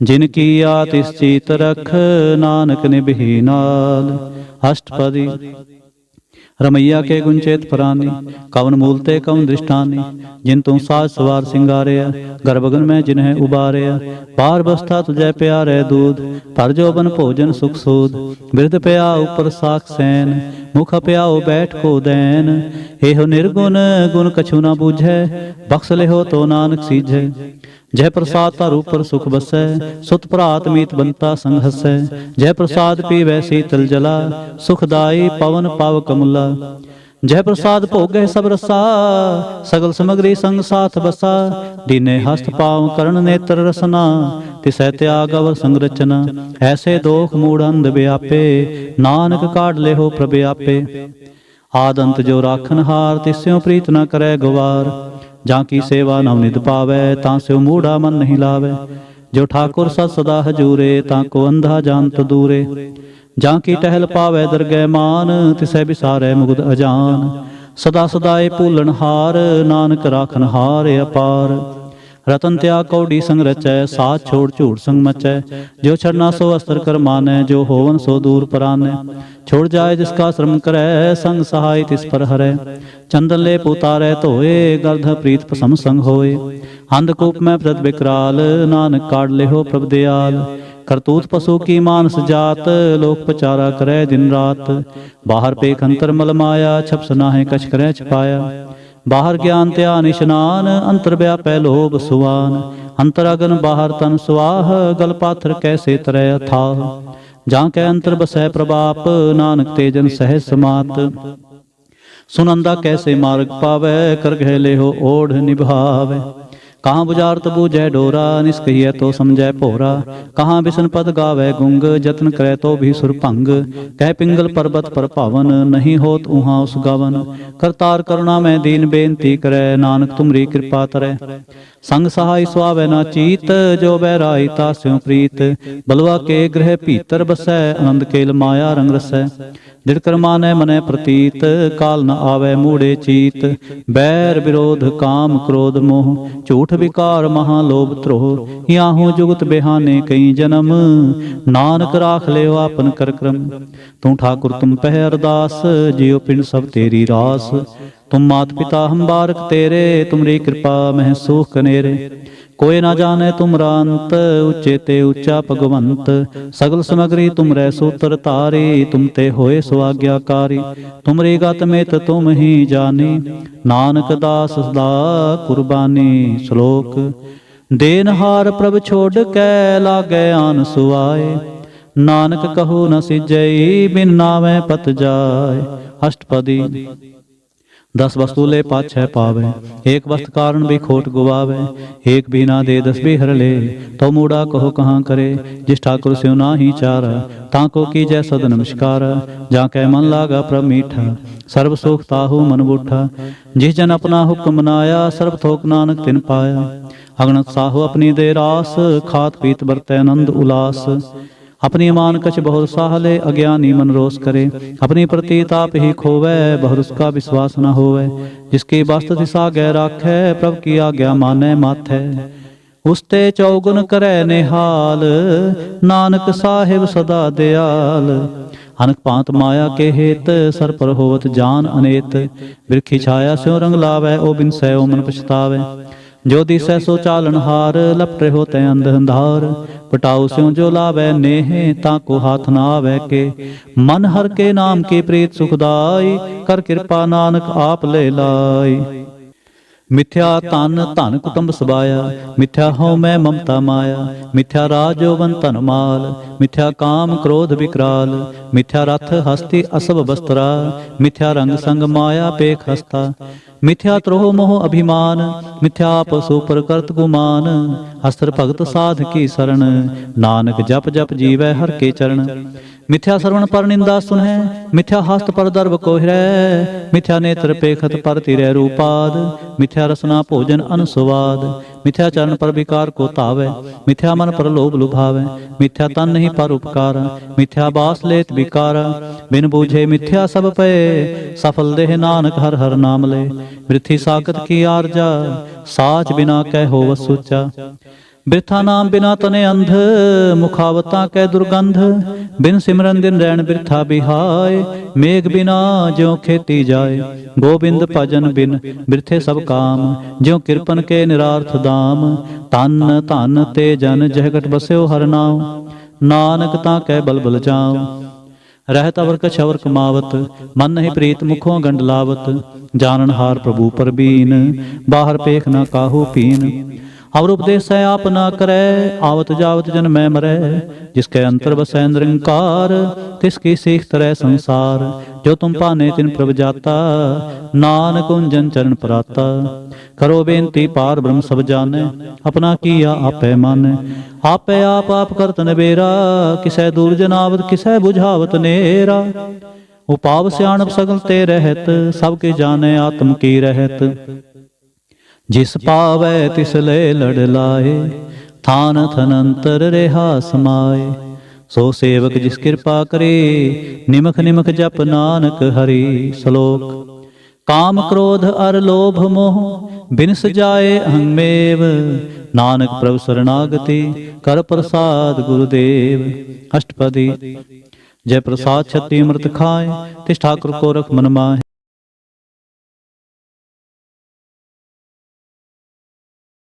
जिन किया तिस चीत रख, नानक निभि नाल। अष्टपदी। रमैया के गुंचेत परानी, कवन मूलते कवन दृष्टानी। जिन तू साज सवार सिंगारिया, गर्भगन में जिन्हें उबारिया। पार बस्ता तुझे प्यारे दूध, पर जोबन भोजन सुख सूद। बिरद प्या ऊपर साख सैन, मुख प्याओ बैठ को दैन। एहो निर्गुण गुण कछु न बूझै, बख्श लेहो तो नानक सीझै। जय प्रसाद तार ऊपर सुख बसै, सुत भरात मीत बनता संग हसै। जय प्रसाद पीवै शीतल जला, सुखदाई पवन पाव कमला। जय प्रसाद भोगे सब रसा, सगल समग्री संग साथ बसा। दीने हस्त पाव करण नेत्र रसना, तिसै त्याग अवर संग रचना। ऐसे दोख मूढ़ अंध व्यापे, नानक काढ़ लेहो प्रभ आपे। आदंत जो राखन हार, तिस्यों प्रीत न करे गवार। ਜਾਂ ਕੀ ਸੇਵਾ ਨਵਨਿਤ ਪਾਵੈ, ਤਾਂ ਸਿਉ ਮੂੜਾ ਮਨ ਨਹੀਂ ਲਾਵੈ। ਜੋ ਠਾकुर ਸਤ ਸਦਾ ਹਜੂਰੇ, ਤਾਂ ਕੋ ਅੰਧਾ ਜਾਨਤ ਦੂਰੇ। ਜਾਂ ਕੀ ਟਹਿਲ ਪਾਵੈ ਦਰਗਹਿ ਮਾਨ, ਤਿਸੈ ਵਿਸਾਰੈ ਮੁਗਧ ਅਜਾਨ। ਸਦਾ ਸਦਾਏ ਭੂਲਣ ਹਾਰ, ਨਾਨਕ ਰਾਖਨ ਹਾਰ ਅਪਾਰ। रतन त्याग कौड़ी संग रचै, साथ छोड़ झूठ संग मचै। जो छड़ना सो अस्त्र कर मानै, जो होवन सो दूर परानै। छोड़ जाए जिसका श्रम करै, संग सहाय तिस पर हरै। चंदन ले उतारै धोए, गर्ध प्रीत पसम संग होए। अंधकूप में प्रद विकराल, नानक काढ़ लेहो प्रभ दयाल। करतूत पशु की मानस जात, लोक पचारा करे दिन रात। बाहर पेख अंतर मल माया, छप सनाहे कछ करे छपाया। बाहर ज्ञान ध्यान इशनान, अंतर व्यापै लोभ सुवान। अंतर अगन बाहर तन सुआह, गल पाथर कैसे तरह अथाह। जां कै अंतर बसै प्रभाप, नानक तेजन सहज समात। सुनंदा कैसे मार्ग पावै, कर घै लेहो ओढ़ निभावै। कहाँ बुझारत बूझै डोरा, निष्कहियै तो समझै भोरा। कहाँ बिसन पद गावै गुंग, जतन करे तो भी सुर भंग। कह पिंगल पर्वत पर पावन, नहीं होत उहाँ उस गावन। करतार करुणा में दीन बेनती करे, नानक तुमरी कृपा तरै। संग सहाय सुआवै ना चीत, जो बैराई तास्यों प्रीत। बलवा के गृह भीतर बसै, आनंद केल माया रंग रसै। दिड़कर मानै मनै प्रतीत, काल न आवै मूढ़े चीत। बैर विरोध काम क्रोध मोह, झूठ विकार महालोभ त्रोह। याहू जुगत बेहाने कई जन्म, नानक राख लेओ आपन कर क्रम। तू ठाकुर तुम पह अरदास, जियो पिंड सब तेरी रास। तुम मात पिता हम बारक तेरे, तुमरी कृपा मह सुख कनेरे। कोई ना जाने तुमरा अंत, उच्चे ते उच्चा भगवंत। सगल समग्री तुमरै सूत्र तारी, तुम ते होए सो आज्ञाकारी। तुमरी गत मेत तुम ही जानी, नानक दास सदा कुर्बानी। श्लोक देनहार प्रभ छोड़ कै, लागै आन सुआए। नानक कहो न सिजई, बिन नामै पत जाय। अष्टपदी। 10 वस्तु ले पाछै पावै, एक वस्त कारण भी खोट गुवावै। एक भी ना दे 10 भी हर ले, तो मूढ़ा कहो कहाँ करे। जिस ठाकुर स्यों ना ही चारा, ताको कीजै सद नमस्कार। जाकै मन लागा प्रभ मीठा, सर्व सुख ताहू मन बूठा। जिस जन अपना हुक्म मनाया, सर्व थोक नानक तिन पाया। अगणत साहू अपनी दे रास, खात पीत बरतै आनंद उलास। अपनी मान कछ बहुत साहले, अज्ञानी मन रोष करे। अपनी प्रतीत आप ही खोवै, बहुर उसका विश्वास न होवै। जिसकी वस्त दिशा गै राखै, प्रभ की आज्ञा मानै माथै। उसते चौगुन करै निहाल, नानक साहिब सदा दयाल। अनक पांत माया के हेत, सर पर होवत जान अनेत। बिरखी छाया स्यों रंग लावै, ओ बिन सै ओ मन पछतावै। ਜੋ ਦਿਸੈ ਸੋ ਚਾਲਨਹਾਰ, ਲਪਟੇ ਹੋ ਤੈ ਅੰਧ ਅੰਧਾਰ। ਪਟਾਉ ਸਿਉ ਜੋ ਲਾਵੈ ਨੇਹ, ਤਾਂ ਕੋ ਹਾਥ ਨਾ ਆਵੈ ਕੇ। ਮਨ ਹਰ ਕੇ ਨਾਮ ਕੀ ਪ੍ਰੀਤ ਸੁਖਦਾਈ, ਕਰ ਕਿਰਪਾ ਨਾਨਕ ਆਪ ਲੈ ਲਾਈ। ਮਿਥਿਆ ਤਨ ਧਨ ਕੁਟੁੰਬ ਸਬਾਇਆ, ਮਿਥਿਆ ਹਉ ਮੈਂ ਮਮਤਾ ਮਾਇਆ। ਮਿਥਿਆ ਰਾਜ ਜੋਬਨ ਧਨ ਮਾਲ, ਮਿਥਿਆ ਕਾਮ ਕ੍ਰੋਧ ਵਿਕਰਾਲ। ਮਿਥਿਆ ਰਥ ਹਸਤੀ ਅਸਭ ਬਸਤਰਾ, ਮਿਥਿਆ ਰੰਗ ਸੰਗ ਮਾਇਆ ਪੇਖ ਹਸਤਾ। ਮਿਥਿਆ ਤ੍ਰੋਹ ਮੋਹ ਅਭਿਮਾਨ, ਮਿਥਿਆ ਪਸੂ ਪਰ ਕਰਤ ਗੁਮਾਨ। ਹਸਤਰ ਭਗਤ ਸਾਧ ਕੀ ਸਰਣ, ਨਾਨਕ ਜਪ ਜਪ ਜੀਵੈ ਹਰ ਕੇ ਚਰਨ। ਮਿਥਿਆ ਸਰਵਣ ਪਰ ਨਿੰਦਾ ਸੁਨਹਿ, ਮਿਥਿਆ ਹਸਤ ਪਰ ਦਰਬ ਕੋ ਹਿਰੈ। ਮਿਥਿਆ ਨੇਤਰ ਪੇਖਤ ਪਰ ਧਿਰੈ ਰੂਪਾਦ, ਮਿਥਿਆ ਰਸਨਾ ਭੋਜਨ ਅਨੁਸਵਾਦ। ਮਿਥਿਆ ਚਰਨ ਪਰ ਵਿਕਾਰ ਕੋ ਧਾਵੈ, ਮਿਥਿਆ ਮਨ ਪਰ ਲੋਭ ਲੁਭਾਵੈ। ਮਿਥਿਆ ਤਨ ਨਹੀਂ ਪਰ ਉਪਕਾਰ, ਮਿਥਿਆ ਬਾਸ ਲੇਤ ਵਿਕਾਰ। ਬਿਨ ਬੂਝੇ ਮਿਥਿਆ ਸਭ ਪਏ, ਸਫਲ ਦੇਹ ਨਾਨਕ ਹਰ ਹਰ ਨਾਮ ਲੈ। ਬ੍ਰਿਥੀ ਸਾਖਤ ਕੀ ਆਰਜਾ, ਸਾਚ ਬਿਨਾ ਕਹਿ ਹੋਵ ਸੁਚਾ। ਬਿਰਥਾ ਨਾਮ ਬਿਨਾ ਤਨੇ ਅੰਧ, ਮੁਖਾਵਤਾਂ ਕੈ ਦੁਰਗੰਧ। ਬਿਨ ਸਿਮਰਨ ਦਿਨ ਰੈਣ ਬਿਰਥਾ ਬਿਹਾਏ, ਮੇਘ ਬਿਨਾ ਜਿਉ ਖੇਤੀ ਜਾਏ। ਗੋਬਿੰਦ ਭਜਨ ਬਿਨ ਬਿਰਥੇ ਸਭ ਕਾਮ, ਜਿਉ ਕਿਰਪਨ ਕੇ ਨਿਰਾਰਥ ਦਾਮ। ਤਨ ਧਨ ਤੇ ਜਨ ਜਹ ਘਟ ਬਸਿਓ ਹਰ ਨਾਮ, ਨਾਨਕ ਤਾਂ ਕਹਿ ਬਲਬਲ ਜਾਉ। ਰਹਿਤ ਅਵਰ ਕਛ ਅਵਰ ਕਮਾਵਤ, ਮਨ ਨਹੀਂ ਪ੍ਰੀਤ ਮੁਖੋਂ ਗੰਡ ਲਾਵਤ। ਜਾਨਨ ਹਾਰ ਪ੍ਰਭੂ ਪਰਬੀਨ, ਬਾਹਰ ਪੇਖ ਨਾ ਕਾਹੂ ਪੀਨ। ਅਵਰ ਉਪਦੇਸੈ ਆਪ ਨਾ ਕਰੈ, ਆਵਤ ਜਾਵਤ ਜਨ ਮੈਂ ਮਰੈ। ਜਿਸਕੇ ਅੰਤਰ ਬਸੈ ਨਿਰੰਕਾਰ, ਤਿਸਕੀ ਸੀਖ ਤਰੈ ਸੰਸਾਰ। ਜੋ ਤੁਮ ਭਾਨੇ ਤਿਨ ਪ੍ਰਭ ਜਾਤਾ, ਨਾਨਕ ਉਂਜਨ ਚਰਨ ਪਰਾਤਾ। ਕਰੋ ਬੇਨਤੀ ਪਾਰ ਬ੍ਰਹਮ ਸਭ ਜਾਣੈ, ਆਪਣਾ ਕੀਆ ਆਪੇ ਮਾਨੈ। ਆਪੇ ਆਪ ਆਪ ਕਰਤ ਨਬੇਰਾ, ਕਿਸੈ ਦੂਰ ਜਨਾਵਤ ਕਿਸੈ ਬੁਝਾਵਤ ਨੇਰਾ। ਉਪਾਵ ਸਿਆਣਪ ਸਗਲ ਤੇ ਰਹਿਤ, ਸਭ ਕੇ ਜਾਣੈ ਆਤਮ ਕੀ ਰਹਿਤ। ਜਿਸ ਪਾਵੈ ਤਿਸ ਲੈ ਲੜ ਲਾਏ, ਥਾਨ ਥਨ ਅੰਤਰ ਰਿਹਾ ਸਮਾਏ। ਸੋ ਸੇਵਕ ਜਿਸ ਕਿਰਪਾ ਕਰੇ, ਨਿਮਖ ਨਿਮਖ ਜਪ ਨਾਨਕ ਹਰੀ। ਸ਼ਲੋਕ। ਕਾਮ ਕ੍ਰੋਧ ਅਰ ਲੋਭ ਮੋਹ, ਬਿਨ ਸਜਾਏ ਅਹੰਮੇਵ। ਨਾਨਕ ਪ੍ਰਭ ਸਰਨਾਗਤੀ, ਕਰ ਪ੍ਰਸਾਦ ਗੁਰੂਦੇਵ। ਅਸ਼ਟਪਦੀ। ਜੈ ਪ੍ਰਸਾਦ ਛਤੀ ਅੰਮ੍ਰਿਤ ਖਾਏ, ਤਿਸ ठाकुर को रख मन माहे।